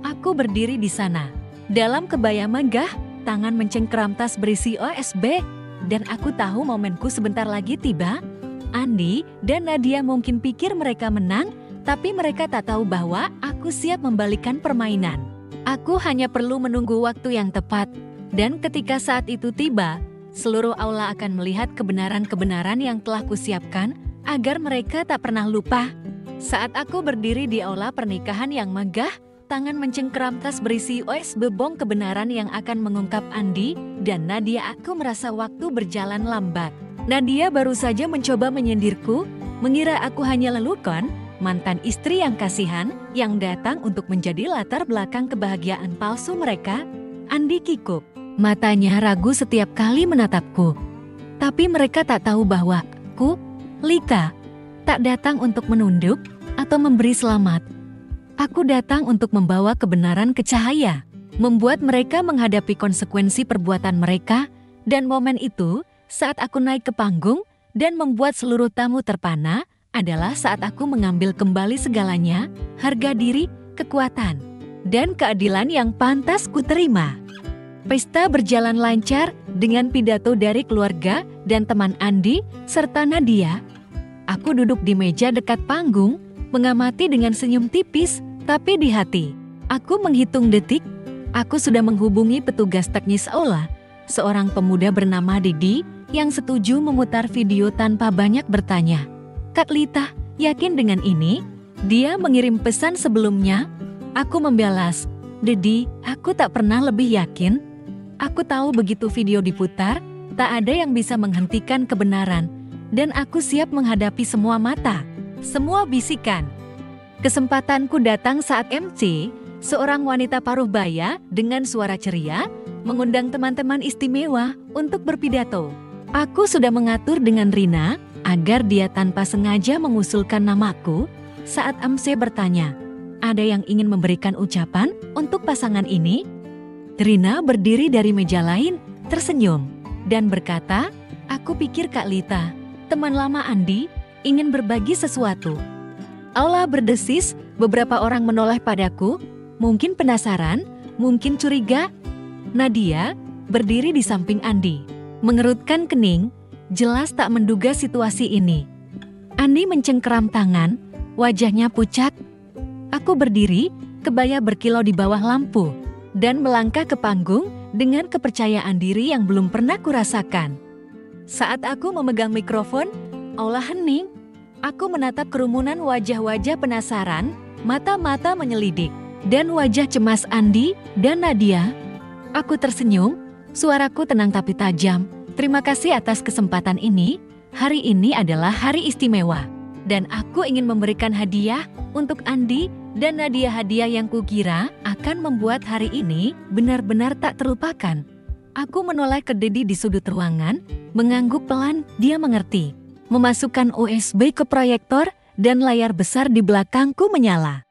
Aku berdiri di sana, dalam kebaya megah, tangan mencengkeram tas berisi OSB, dan aku tahu momenku sebentar lagi tiba. Andi dan Nadia mungkin pikir mereka menang, tapi mereka tak tahu bahwa aku siap membalikkan permainan. Aku hanya perlu menunggu waktu yang tepat, dan ketika saat itu tiba, seluruh aula akan melihat kebenaran-kebenaran yang telah kusiapkan agar mereka tak pernah lupa. Saat aku berdiri di aula pernikahan yang megah, tangan mencengkeram tas berisi OSB bom kebenaran yang akan mengungkap Andi dan Nadia, aku merasa waktu berjalan lambat. Nadia baru saja mencoba menyindirku, mengira aku hanya lelukon, mantan istri yang kasihan, yang datang untuk menjadi latar belakang kebahagiaan palsu mereka. Andi kikuk, matanya ragu setiap kali menatapku. Tapi mereka tak tahu bahwa aku, Lika, tak datang untuk menunduk atau memberi selamat. Aku datang untuk membawa kebenaran ke cahaya, membuat mereka menghadapi konsekuensi perbuatan mereka, dan momen itu, saat aku naik ke panggung dan membuat seluruh tamu terpana, adalah saat aku mengambil kembali segalanya, harga diri, kekuatan, dan keadilan yang pantas kuterima. Pesta berjalan lancar dengan pidato dari keluarga dan teman Andi serta Nadia. Aku duduk di meja dekat panggung, mengamati dengan senyum tipis, tapi di hati, aku menghitung detik. Aku sudah menghubungi petugas teknis aula, seorang pemuda bernama Didi, yang setuju memutar video tanpa banyak bertanya. Kak Lita, yakin dengan ini? Dia mengirim pesan sebelumnya. Aku membalas, Didi, aku tak pernah lebih yakin. Aku tahu begitu video diputar, tak ada yang bisa menghentikan kebenaran, dan aku siap menghadapi semua mata, semua bisikan. Kesempatanku datang saat MC, seorang wanita paruh baya dengan suara ceria, mengundang teman-teman istimewa untuk berpidato. Aku sudah mengatur dengan Rina agar dia tanpa sengaja mengusulkan namaku saat MC bertanya, ada yang ingin memberikan ucapan untuk pasangan ini? Rina berdiri dari meja lain, tersenyum, dan berkata, aku pikir Kak Lita, teman lama Andi, ingin berbagi sesuatu. Aula berdesis, beberapa orang menoleh padaku, mungkin penasaran, mungkin curiga. Nadia berdiri di samping Andi, mengerutkan kening, jelas tak menduga situasi ini. Andi mencengkeram tangan, wajahnya pucat. Aku berdiri, kebaya berkilau di bawah lampu, dan melangkah ke panggung dengan kepercayaan diri yang belum pernah kurasakan. Saat aku memegang mikrofon, aula hening. Aku menatap kerumunan wajah-wajah penasaran, mata-mata menyelidik, dan wajah cemas Andi dan Nadia. Aku tersenyum, suaraku tenang tapi tajam. Terima kasih atas kesempatan ini. Hari ini adalah hari istimewa, dan aku ingin memberikan hadiah untuk Andi dan Nadia, hadiah yang kukira akan membuat hari ini benar-benar tak terlupakan. Aku menoleh ke Dedi di sudut ruangan, mengangguk pelan, dia mengerti. Memasukkan USB ke proyektor, dan layar besar di belakangku menyala.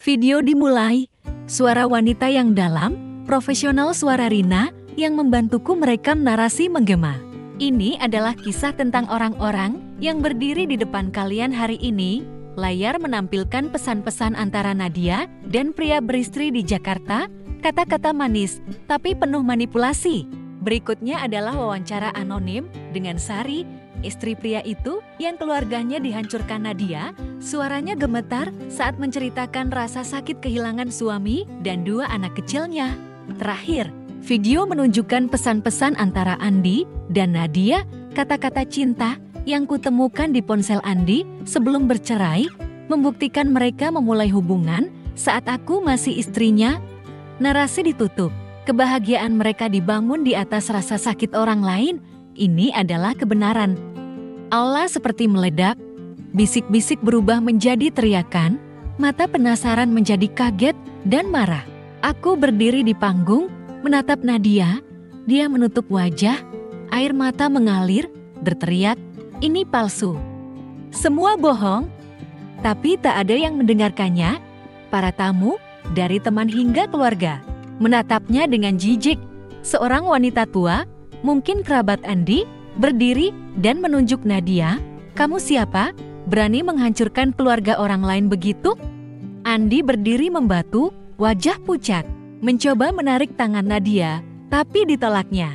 Video dimulai, suara wanita yang dalam, profesional suara Rina, yang membantuku merekam narasi menggema. Ini adalah kisah tentang orang-orang yang berdiri di depan kalian hari ini. Layar menampilkan pesan-pesan antara Nadia dan pria beristri di Jakarta, kata-kata manis, tapi penuh manipulasi. Berikutnya adalah wawancara anonim dengan Sari, istri pria itu yang keluarganya dihancurkan Nadia. Suaranya gemetar saat menceritakan rasa sakit kehilangan suami dan 2 anak kecilnya. Terakhir, video menunjukkan pesan-pesan antara Andi dan Nadia, kata-kata cinta yang kutemukan di ponsel Andi sebelum bercerai, membuktikan mereka memulai hubungan saat aku masih istrinya. Narasi ditutup Kebahagiaan mereka dibangun di atas rasa sakit orang lain. Ini adalah kebenaran. Aula seperti meledak, bisik-bisik berubah menjadi teriakan, mata penasaran menjadi kaget dan marah. Aku berdiri di panggung, menatap Nadia. Dia menutup wajah, air mata mengalir, berteriak, "Ini palsu. Semua bohong." Tapi tak ada yang mendengarkannya. Para tamu, dari teman hingga keluarga, menatapnya dengan jijik. Seorang wanita tua, mungkin kerabat Andi, berdiri dan menunjuk Nadia. "Kamu siapa? Berani menghancurkan keluarga orang lain begitu?" Andi berdiri membatu, wajah pucat, mencoba menarik tangan Nadia, tapi ditolaknya.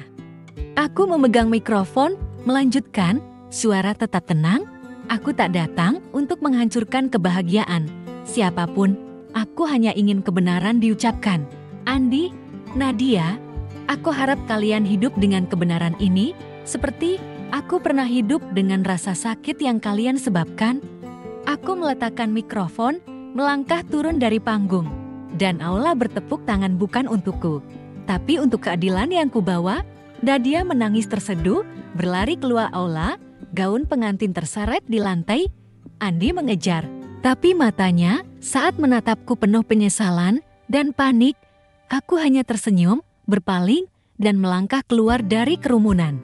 Aku memegang mikrofon, melanjutkan, suara tetap tenang. "Aku tak datang untuk menghancurkan kebahagiaan siapapun. Aku hanya ingin kebenaran diucapkan. Andi, Nadia, aku harap kalian hidup dengan kebenaran ini, seperti aku pernah hidup dengan rasa sakit yang kalian sebabkan." Aku meletakkan mikrofon, melangkah turun dari panggung, dan Aula bertepuk tangan bukan untukku, tapi untuk keadilan yang kubawa. Nadia menangis terseduh, berlari keluar aula, gaun pengantin terseret di lantai. Andi mengejar, tapi matanya saat menatapku penuh penyesalan dan panik. Aku hanya tersenyum, berpaling, dan melangkah keluar dari kerumunan.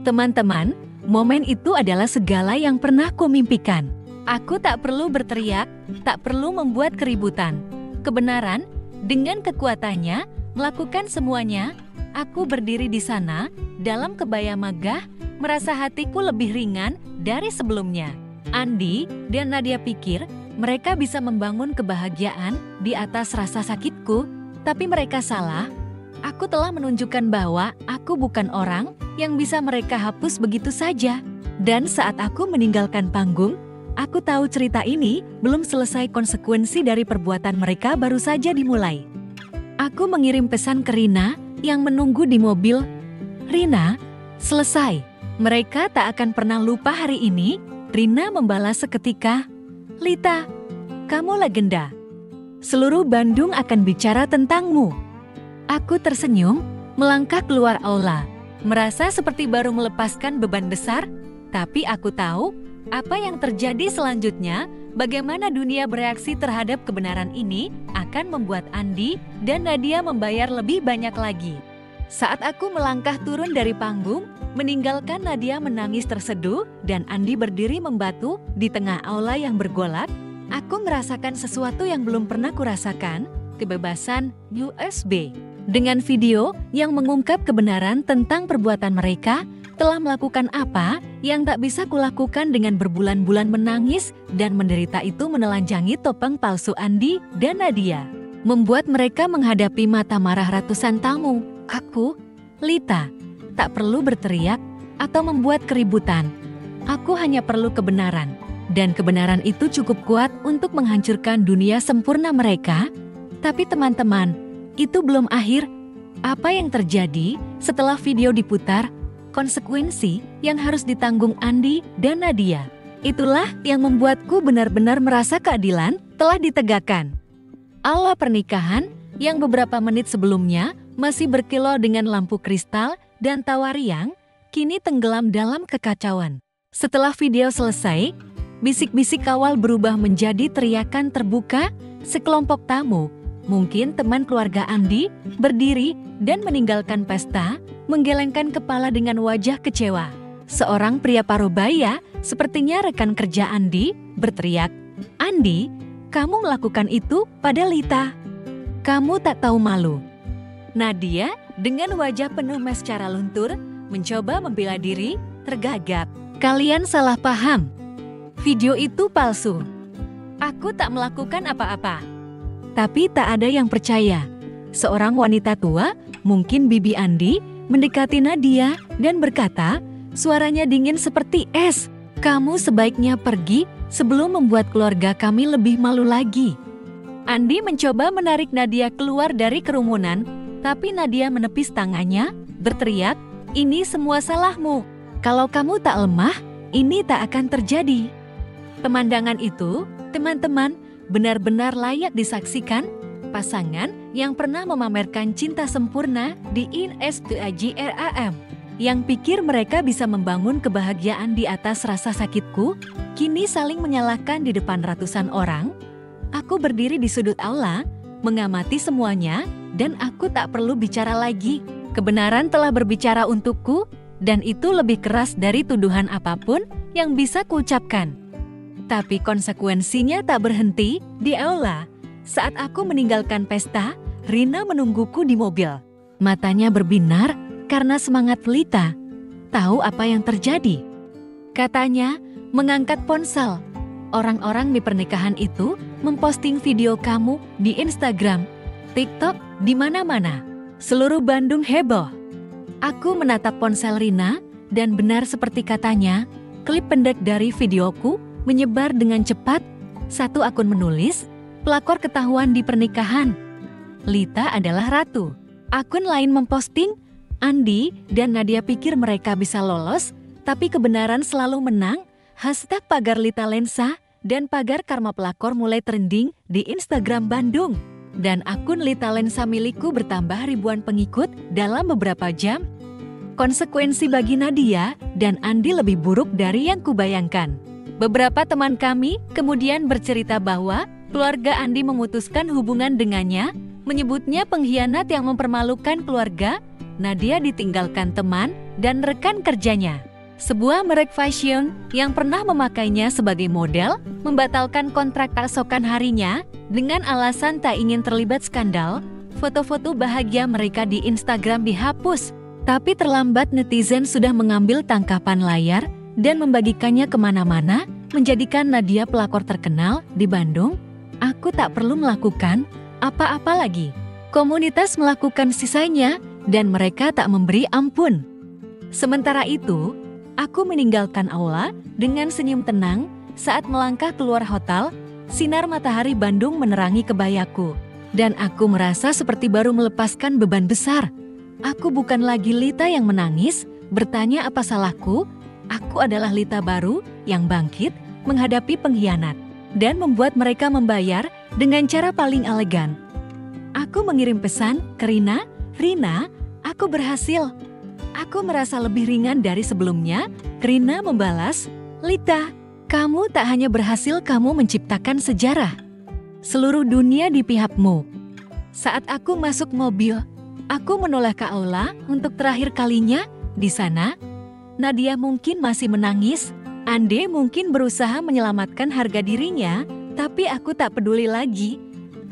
Teman-teman, momen itu adalah segala yang pernah kumimpikan. Aku tak perlu berteriak, tak perlu membuat keributan. Kebenaran, dengan kekuatannya, melakukan semuanya. Aku berdiri di sana, dalam kebaya megah, merasa hatiku lebih ringan dari sebelumnya. Andi dan Nadia pikir mereka bisa membangun kebahagiaan di atas rasa sakitku, tapi mereka salah. Aku telah menunjukkan bahwa aku bukan orang yang bisa mereka hapus begitu saja. Dan saat aku meninggalkan panggung, aku tahu cerita ini belum selesai. Konsekuensi dari perbuatan mereka baru saja dimulai. Aku mengirim pesan ke Rina yang menunggu di mobil. "Rina, selesai. Mereka tak akan pernah lupa hari ini." Rina membalas seketika, "Lita, kamu legenda. Seluruh Bandung akan bicara tentangmu." Aku tersenyum, melangkah keluar aula, merasa seperti baru melepaskan beban besar. Tapi aku tahu apa yang terjadi selanjutnya, bagaimana dunia bereaksi terhadap kebenaran ini akan membuat Andi dan Nadia membayar lebih banyak lagi. Saat aku melangkah turun dari panggung, meninggalkan Nadia menangis terseduh dan Andi berdiri membatu di tengah aula yang bergolak, aku merasakan sesuatu yang belum pernah kurasakan, kebebasan USB. Dengan video yang mengungkap kebenaran tentang perbuatan mereka, telah melakukan apa yang tak bisa kulakukan dengan berbulan-bulan menangis dan menderita itu menelanjangi topeng palsu Andi dan Nadia. Membuat mereka menghadapi mata marah ratusan tamu. Aku, Lita, tak perlu berteriak atau membuat keributan. Aku hanya perlu kebenaran. Dan kebenaran itu cukup kuat untuk menghancurkan dunia sempurna mereka. Tapi teman-teman, itu belum akhir. Apa yang terjadi setelah video diputar, konsekuensi yang harus ditanggung Andi dan Nadia. Itulah yang membuatku benar-benar merasa keadilan telah ditegakkan. Aula pernikahan yang beberapa menit sebelumnya masih berkilau dengan lampu kristal dan tawa riang, kini tenggelam dalam kekacauan. Setelah video selesai, bisik-bisik kawal berubah menjadi teriakan terbuka. Sekelompok tamu, mungkin teman keluarga Andi, berdiri dan meninggalkan pesta, menggelengkan kepala dengan wajah kecewa. Seorang pria parubaya, sepertinya rekan kerja Andi, berteriak, "Andi, kamu melakukan itu pada Lita. Kamu tak tahu malu." Nadia, dengan wajah penuh secara luntur, mencoba membela diri, tergagap. "Kalian salah paham. Video itu palsu. Aku tak melakukan apa-apa." Tapi tak ada yang percaya. Seorang wanita tua, mungkin bibi Andi, mendekati Nadia dan berkata, suaranya dingin seperti es, "Kamu sebaiknya pergi sebelum membuat keluarga kami lebih malu lagi." Andi mencoba menarik Nadia keluar dari kerumunan, tapi Nadia menepis tangannya, berteriak, "Ini semua salahmu. Kalau kamu tak lemah, ini tak akan terjadi." Pemandangan itu, teman-teman, benar-benar layak disaksikan. Pasangan yang pernah memamerkan cinta sempurna di Instagram. Yang pikir mereka bisa membangun kebahagiaan di atas rasa sakitku, kini saling menyalahkan di depan ratusan orang. Aku berdiri di sudut aula, mengamati semuanya, dan aku tak perlu bicara lagi. Kebenaran telah berbicara untukku, dan itu lebih keras dari tuduhan apapun yang bisa kuucapkan. Tapi konsekuensinya tak berhenti di aula. Saat aku meninggalkan pesta, Rina menungguku di mobil. Matanya berbinar karena semangat Lita. Tahu apa yang terjadi? Katanya, mengangkat ponsel. Orang-orang di pernikahan itu memposting video kamu di Instagram, TikTok, di mana-mana. Seluruh Bandung heboh. Aku menatap ponsel Rina, dan benar seperti katanya, klip pendek dari videoku menyebar dengan cepat. Satu akun menulis, pelakor ketahuan di pernikahan. Lita adalah ratu. Akun lain memposting, Andi dan Nadia pikir mereka bisa lolos, tapi kebenaran selalu menang. Hashtag pagar Lita Lensa dan pagar karma pelakor mulai trending di Instagram Bandung. Dan akun Lita Lensa milikku bertambah ribuan pengikut dalam beberapa jam. Konsekuensi bagi Nadia dan Andi lebih buruk dari yang kubayangkan. Beberapa teman kami kemudian bercerita bahwa keluarga Andi memutuskan hubungan dengannya, menyebutnya pengkhianat yang mempermalukan keluarga. Nadia ditinggalkan teman dan rekan kerjanya. Sebuah merek fashion yang pernah memakainya sebagai model membatalkan kontrak keesokan harinya dengan alasan tak ingin terlibat skandal. Foto-foto bahagia mereka di Instagram dihapus, tapi terlambat netizen sudah mengambil tangkapan layar dan membagikannya kemana-mana, menjadikan Nadia pelakor terkenal di Bandung. Aku tak perlu melakukan apa-apa lagi. Komunitas melakukan sisanya dan mereka tak memberi ampun. Sementara itu, aku meninggalkan aula dengan senyum tenang saat melangkah keluar hotel. Sinar matahari Bandung menerangi kebayaku, dan aku merasa seperti baru melepaskan beban besar. Aku bukan lagi Lita yang menangis, bertanya apa salahku. Aku adalah Lita baru yang bangkit menghadapi pengkhianat dan membuat mereka membayar dengan cara paling elegan. Aku mengirim pesan ke Rina, Rina, aku berhasil. Aku merasa lebih ringan dari sebelumnya. Rina membalas, Lita, kamu tak hanya berhasil, kamu menciptakan sejarah. Seluruh dunia di pihakmu. Saat aku masuk mobil, aku menoleh ke aula untuk terakhir kalinya. Di sana, Nadia mungkin masih menangis. Ande mungkin berusaha menyelamatkan harga dirinya, tapi aku tak peduli lagi.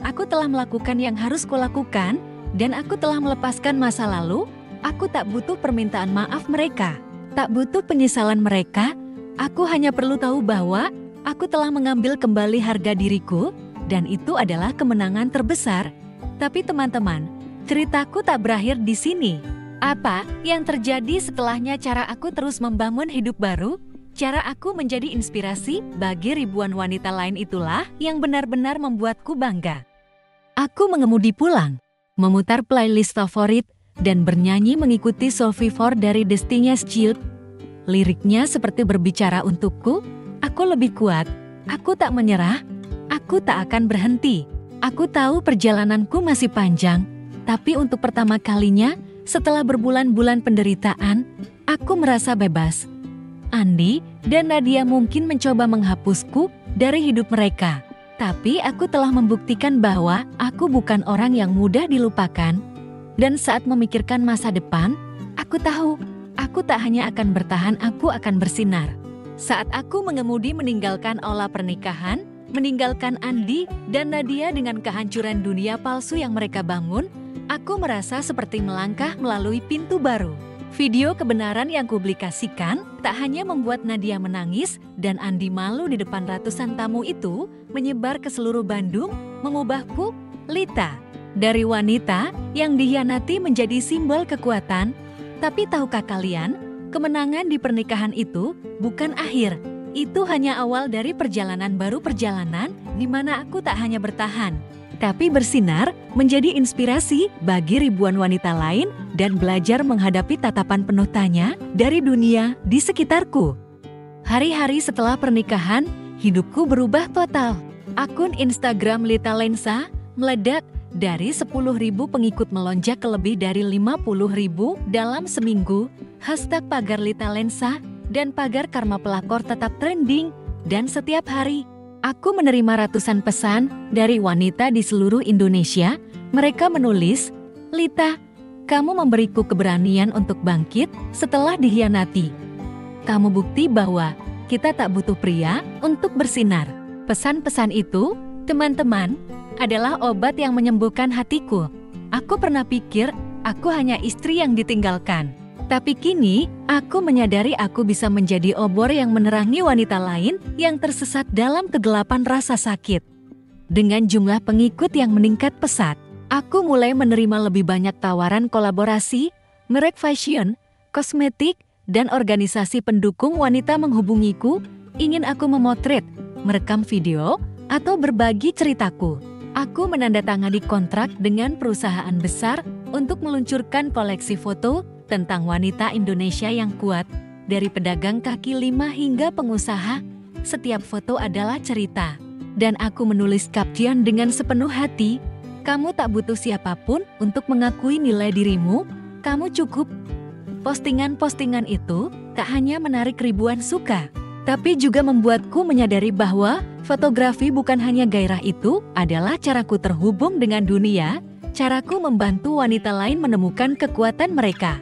Aku telah melakukan yang harus kulakukan, dan aku telah melepaskan masa lalu. Aku tak butuh permintaan maaf mereka, tak butuh penyesalan mereka. Aku hanya perlu tahu bahwa aku telah mengambil kembali harga diriku, dan itu adalah kemenangan terbesar. Tapi teman-teman, ceritaku tak berakhir di sini. Apa yang terjadi setelahnya? Cara aku terus membangun hidup baru, cara aku menjadi inspirasi bagi ribuan wanita lain, itulah yang benar-benar membuatku bangga. Aku mengemudi pulang, memutar playlist favorit, dan bernyanyi mengikuti Sophie Ford dari Destiny's Child. Liriknya seperti berbicara untukku, aku lebih kuat, aku tak menyerah, aku tak akan berhenti. Aku tahu perjalananku masih panjang, tapi untuk pertama kalinya, setelah berbulan-bulan penderitaan, aku merasa bebas. Andi dan Nadia mungkin mencoba menghapusku dari hidup mereka, tapi aku telah membuktikan bahwa aku bukan orang yang mudah dilupakan. Dan saat memikirkan masa depan, aku tahu, aku tak hanya akan bertahan, aku akan bersinar. Saat aku mengemudi meninggalkan aula pernikahan, meninggalkan Andi dan Nadia dengan kehancuran dunia palsu yang mereka bangun, aku merasa seperti melangkah melalui pintu baru. Video kebenaran yang kupublikasikan tak hanya membuat Nadia menangis dan Andi malu di depan ratusan tamu itu, menyebar ke seluruh Bandung, mengubahku, Lita, dari wanita yang dikhianati menjadi simbol kekuatan. Tapi tahukah kalian, kemenangan di pernikahan itu bukan akhir. Itu hanya awal dari perjalanan baru, perjalanan di mana aku tak hanya bertahan, tapi bersinar menjadi inspirasi bagi ribuan wanita lain dan belajar menghadapi tatapan penuh tanya dari dunia di sekitarku. Hari-hari setelah pernikahan, hidupku berubah total. Akun Instagram Lita Lensa meledak Dari 10.000 pengikut melonjak ke lebih dari 50.000 dalam seminggu. Hashtag pagar Lita Lensa dan pagar Karma Pelakor tetap trending. Dan setiap hari, aku menerima ratusan pesan dari wanita di seluruh Indonesia. Mereka menulis, "Lita, kamu memberiku keberanian untuk bangkit setelah dikhianati. Kamu bukti bahwa kita tak butuh pria untuk bersinar." Pesan-pesan itu, teman-teman, adalah obat yang menyembuhkan hatiku. Aku pernah pikir aku hanya istri yang ditinggalkan. Tapi kini, aku menyadari aku bisa menjadi obor yang menerangi wanita lain yang tersesat dalam kegelapan rasa sakit. Dengan jumlah pengikut yang meningkat pesat, aku mulai menerima lebih banyak tawaran kolaborasi, merek fashion, kosmetik, dan organisasi pendukung wanita menghubungiku, ingin aku memotret, merekam video, atau berbagi ceritaku. Aku menandatangani kontrak dengan perusahaan besar untuk meluncurkan koleksi foto tentang wanita Indonesia yang kuat, dari pedagang kaki lima hingga pengusaha. Setiap foto adalah cerita. Dan aku menulis caption dengan sepenuh hati, "Kamu tak butuh siapapun untuk mengakui nilai dirimu, kamu cukup." Postingan-postingan itu tak hanya menarik ribuan suka, tapi juga membuatku menyadari bahwa fotografi bukan hanya gairah. Itu adalah caraku terhubung dengan dunia, caraku membantu wanita lain menemukan kekuatan mereka.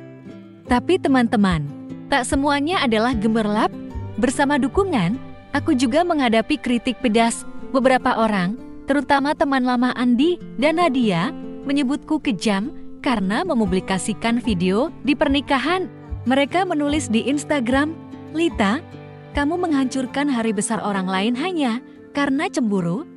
Tapi teman-teman, tak semuanya adalah gemerlap. Bersama dukungan, aku juga menghadapi kritik pedas. Beberapa orang, terutama teman lama Andi dan Nadia, menyebutku kejam karena mempublikasikan video di pernikahan. Mereka menulis di Instagram, "Lita, kamu menghancurkan hari besar orang lain hanya karena cemburu.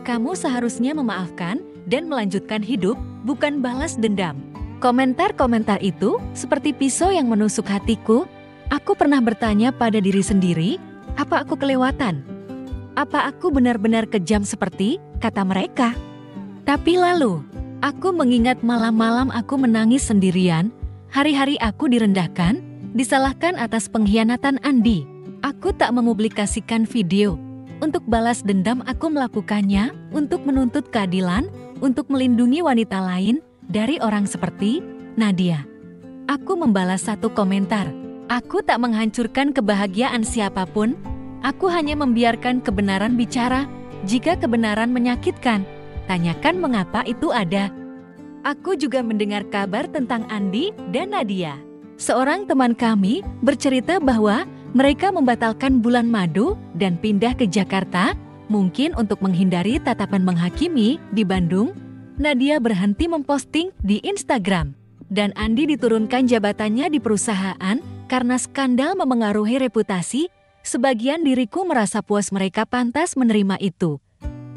Kamu seharusnya memaafkan dan melanjutkan hidup, bukan balas dendam." Komentar-komentar itu seperti pisau yang menusuk hatiku. Aku pernah bertanya pada diri sendiri, apa aku kelewatan? Apa aku benar-benar kejam seperti kata mereka? Tapi lalu, aku mengingat malam-malam aku menangis sendirian, hari-hari aku direndahkan, disalahkan atas pengkhianatan Andi. Aku tak mempublikasikan video. Untuk balas dendam aku melakukannya, untuk menuntut keadilan, untuk melindungi wanita lain dari orang seperti Nadia. Aku membalas satu komentar. Aku tak menghancurkan kebahagiaan siapapun. Aku hanya membiarkan kebenaran bicara. Jika kebenaran menyakitkan, tanyakan mengapa itu ada. Aku juga mendengar kabar tentang Andi dan Nadia. Seorang teman kami bercerita bahwa mereka membatalkan bulan madu dan pindah ke Jakarta, mungkin untuk menghindari tatapan menghakimi di Bandung. Nadia berhenti memposting di Instagram, dan Andi diturunkan jabatannya di perusahaan karena skandal memengaruhi reputasi. Sebagian diriku merasa puas mereka pantas menerima itu,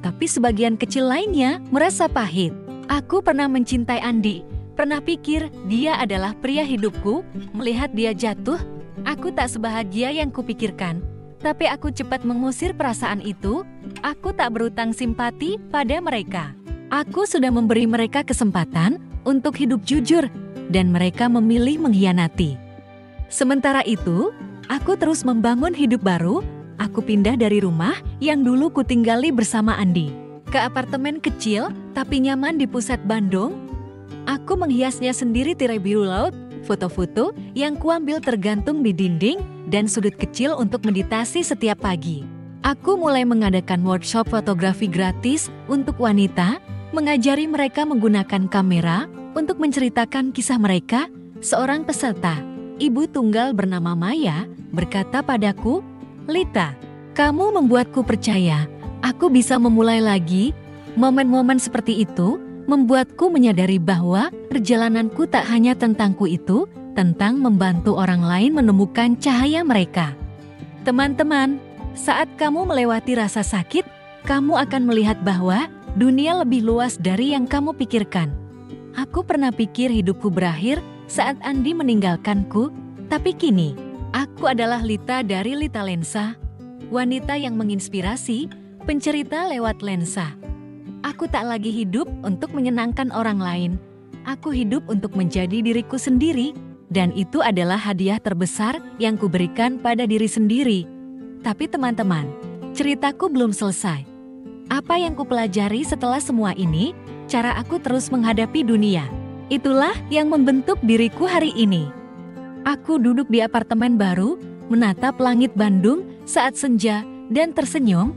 tapi sebagian kecil lainnya merasa pahit. Aku pernah mencintai Andi, pernah pikir dia adalah pria hidupku. Melihat dia jatuh, aku tak sebahagia yang kupikirkan, tapi aku cepat mengusir perasaan itu. Aku tak berutang simpati pada mereka. Aku sudah memberi mereka kesempatan untuk hidup jujur, dan mereka memilih mengkhianati. Sementara itu, aku terus membangun hidup baru. Aku pindah dari rumah yang dulu kutinggali bersama Andi ke apartemen kecil tapi nyaman di pusat Bandung. Aku menghiasnya sendiri, tirai biru laut, foto-foto yang kuambil tergantung di dinding, dan sudut kecil untuk meditasi setiap pagi. Aku mulai mengadakan workshop fotografi gratis untuk wanita, mengajari mereka menggunakan kamera untuk menceritakan kisah mereka. Seorang peserta, ibu tunggal bernama Maya, berkata padaku, "Lita, kamu membuatku percaya aku bisa memulai lagi." Momen-momen seperti itu membuatku menyadari bahwa perjalananku tak hanya tentangku itu, tentang membantu orang lain menemukan cahaya mereka. Teman-teman, saat kamu melewati rasa sakit, kamu akan melihat bahwa dunia lebih luas dari yang kamu pikirkan. Aku pernah pikir hidupku berakhir saat Andi meninggalkanku, tapi kini, aku adalah Lita dari Lita Lensa, wanita yang menginspirasi, pencerita lewat lensa. Aku tak lagi hidup untuk menyenangkan orang lain. Aku hidup untuk menjadi diriku sendiri, dan itu adalah hadiah terbesar yang kuberikan pada diri sendiri. Tapi teman-teman, ceritaku belum selesai. Apa yang kupelajari setelah semua ini? cara aku terus menghadapi dunia. Itulah yang membentuk diriku hari ini. Aku duduk di apartemen baru, menatap langit Bandung saat senja dan tersenyum.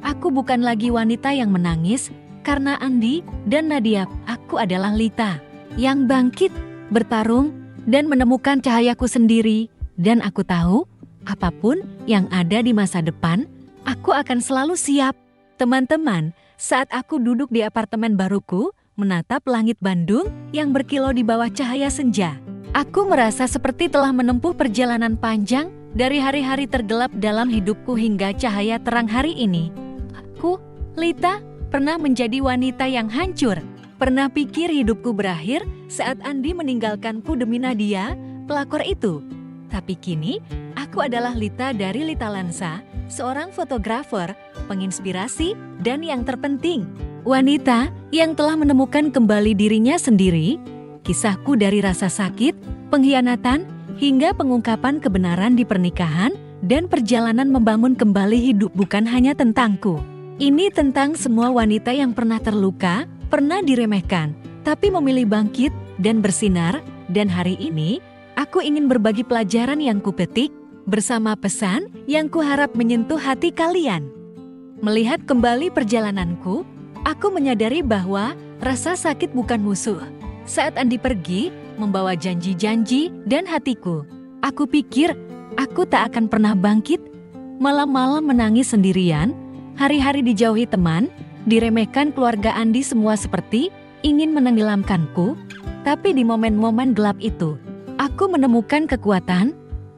Aku bukan lagi wanita yang menangis karena Andi dan Nadia. Aku adalah Lita yang bangkit, bertarung, dan menemukan cahayaku sendiri. Dan aku tahu, apapun yang ada di masa depan, aku akan selalu siap. Teman-teman, saat aku duduk di apartemen baruku, menatap langit Bandung yang berkilau di bawah cahaya senja, aku merasa seperti telah menempuh perjalanan panjang dari hari-hari tergelap dalam hidupku hingga cahaya terang hari ini. Aku, Lita, pernah menjadi wanita yang hancur. Pernah pikir hidupku berakhir saat Andi meninggalkanku demi Nadia, pelakor itu. Tapi kini, aku adalah Lita dari Lita Lansa, seorang fotografer, penginspirasi, dan yang terpenting, wanita yang telah menemukan kembali dirinya sendiri. Kisahku dari rasa sakit, pengkhianatan, hingga pengungkapan kebenaran di pernikahan dan perjalanan membangun kembali hidup bukan hanya tentangku. Ini tentang semua wanita yang pernah terluka, pernah diremehkan, tapi memilih bangkit dan bersinar. Dan hari ini, aku ingin berbagi pelajaran yang kupetik bersama pesan yang kuharap menyentuh hati kalian. Melihat kembali perjalananku, aku menyadari bahwa rasa sakit bukan musuh. Saat Andi pergi, membawa janji-janji dan hatiku, aku pikir aku tak akan pernah bangkit. Malam-malam menangis sendirian, hari-hari dijauhi teman, diremehkan keluarga Andi, semua seperti ingin menenggelamkanku. Tapi di momen-momen gelap itu, aku menemukan kekuatan.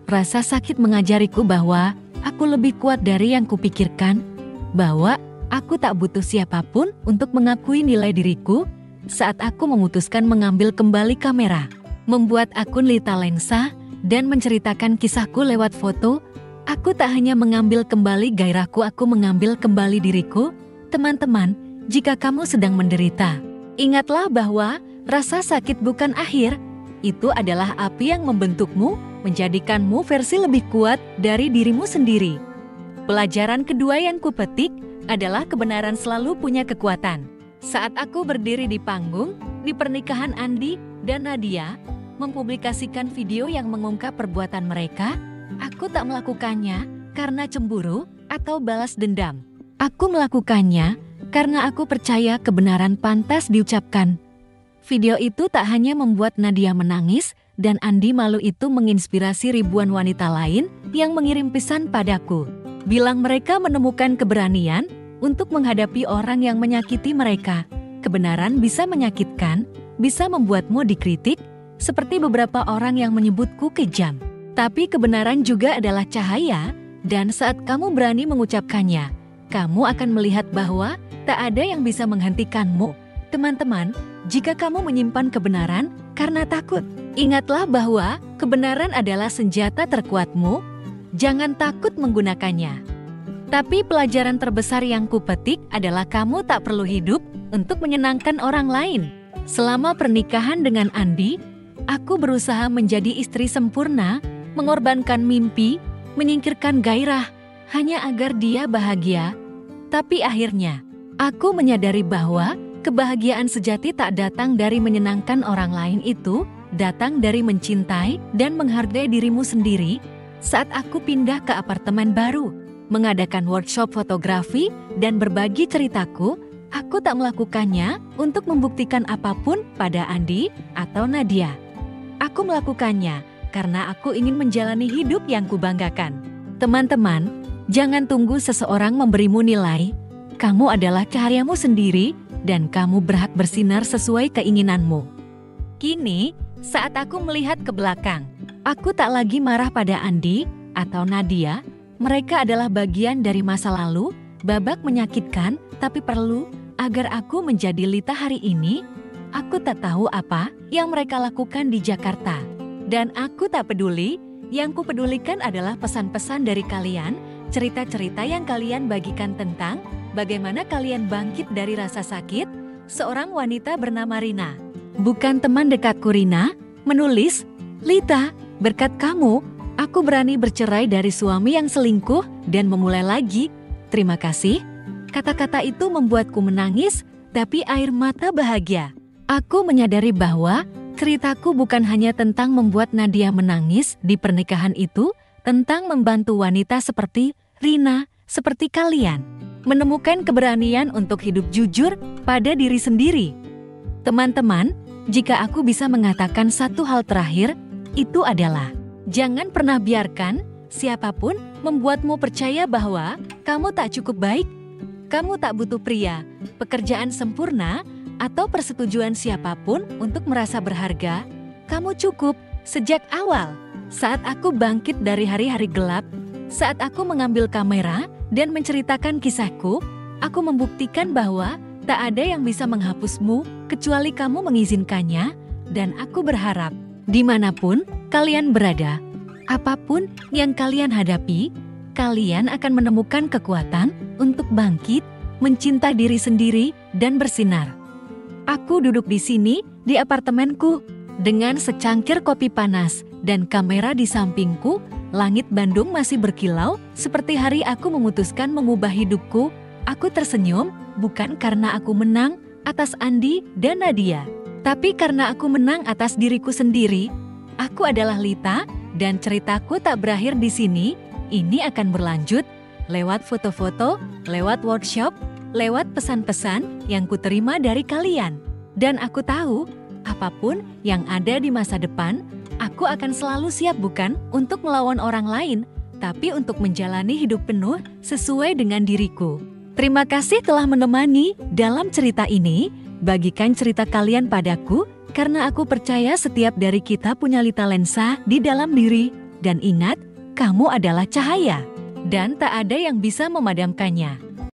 Rasa sakit mengajariku bahwa aku lebih kuat dari yang kupikirkan, bahwa aku tak butuh siapapun untuk mengakui nilai diriku. Saat aku memutuskan mengambil kembali kamera, membuat akun Lita Lensa, dan menceritakan kisahku lewat foto, aku tak hanya mengambil kembali gairahku, aku mengambil kembali diriku. Teman-teman, jika kamu sedang menderita, ingatlah bahwa rasa sakit bukan akhir. Itu adalah api yang membentukmu, menjadikanmu versi lebih kuat dari dirimu sendiri. Pelajaran kedua yang kupetik adalah kebenaran selalu punya kekuatan. Saat aku berdiri di panggung, di pernikahan Andi dan Nadia, mempublikasikan video yang mengungkap perbuatan mereka, aku tak melakukannya karena cemburu atau balas dendam. Aku melakukannya karena aku percaya kebenaran pantas diucapkan. Video itu tak hanya membuat Nadia menangis dan Andi malu, itu menginspirasi ribuan wanita lain yang mengirim pesan padaku. Bilang mereka menemukan keberanian untuk menghadapi orang yang menyakiti mereka. Kebenaran bisa menyakitkan, bisa membuatmu dikritik, seperti beberapa orang yang menyebutku kejam. Tapi kebenaran juga adalah cahaya, dan saat kamu berani mengucapkannya, kamu akan melihat bahwa tak ada yang bisa menghentikanmu. Teman-teman, jika kamu menyimpan kebenaran karena takut, ingatlah bahwa kebenaran adalah senjata terkuatmu. Jangan takut menggunakannya. Tapi pelajaran terbesar yang kupetik adalah kamu tak perlu hidup untuk menyenangkan orang lain. Selama pernikahan dengan Andi, aku berusaha menjadi istri sempurna, mengorbankan mimpi, menyingkirkan gairah, hanya agar dia bahagia. Tapi akhirnya, aku menyadari bahwa kebahagiaan sejati tak datang dari menyenangkan orang lain, itu datang dari mencintai dan menghargai dirimu sendiri. Saat aku pindah ke apartemen baru, mengadakan workshop fotografi, dan berbagi ceritaku, aku tak melakukannya untuk membuktikan apapun pada Andi atau Nadia. Aku melakukannya karena aku ingin menjalani hidup yang kubanggakan. Teman-teman, jangan tunggu seseorang memberimu nilai. Kamu adalah cahayamu sendiri, dan kamu berhak bersinar sesuai keinginanmu. Kini, saat aku melihat ke belakang, aku tak lagi marah pada Andi atau Nadia. Mereka adalah bagian dari masa lalu, babak menyakitkan, tapi perlu agar aku menjadi Lita hari ini. Aku tak tahu apa yang mereka lakukan di Jakarta, dan aku tak peduli. Yang kupedulikan adalah pesan-pesan dari kalian, cerita-cerita yang kalian bagikan tentang bagaimana kalian bangkit dari rasa sakit. Seorang wanita bernama Rina, bukan teman dekatku, Rina, menulis, "Lita, berkat kamu, aku berani bercerai dari suami yang selingkuh dan memulai lagi. Terima kasih." Kata-kata itu membuatku menangis, tapi air mata bahagia. Aku menyadari bahwa ceritaku bukan hanya tentang membuat Nadia menangis di pernikahan itu, tentang membantu wanita seperti Rina, seperti kalian, menemukan keberanian untuk hidup jujur pada diri sendiri. Teman-teman, jika aku bisa mengatakan satu hal terakhir, itu adalah jangan pernah biarkan siapapun membuatmu percaya bahwa kamu tak cukup baik, kamu tak butuh pria, pekerjaan sempurna, atau persetujuan siapapun untuk merasa berharga. Kamu cukup sejak awal. Saat aku bangkit dari hari-hari gelap, saat aku mengambil kamera dan menceritakan kisahku, aku membuktikan bahwa tak ada yang bisa menghapusmu kecuali kamu mengizinkannya, dan aku berharap dimanapun kalian berada, apapun yang kalian hadapi, kalian akan menemukan kekuatan untuk bangkit, mencinta diri sendiri, dan bersinar. Aku duduk di sini, di apartemenku, dengan secangkir kopi panas dan kamera di sampingku. Langit Bandung masih berkilau, seperti hari aku memutuskan mengubah hidupku. Aku tersenyum, bukan karena aku menang atas Andi dan Nadia, tapi karena aku menang atas diriku sendiri. Aku adalah Lita, dan ceritaku tak berakhir di sini. Ini akan berlanjut lewat foto-foto, lewat workshop, lewat pesan-pesan yang kuterima dari kalian. Dan aku tahu, apapun yang ada di masa depan, aku akan selalu siap bukan untuk melawan orang lain, tapi untuk menjalani hidup penuh sesuai dengan diriku. Terima kasih telah menemani dalam cerita ini. Bagikan cerita kalian padaku, karena aku percaya setiap dari kita punya Lita lensa di dalam diri. Dan ingat, kamu adalah cahaya, dan tak ada yang bisa memadamkannya.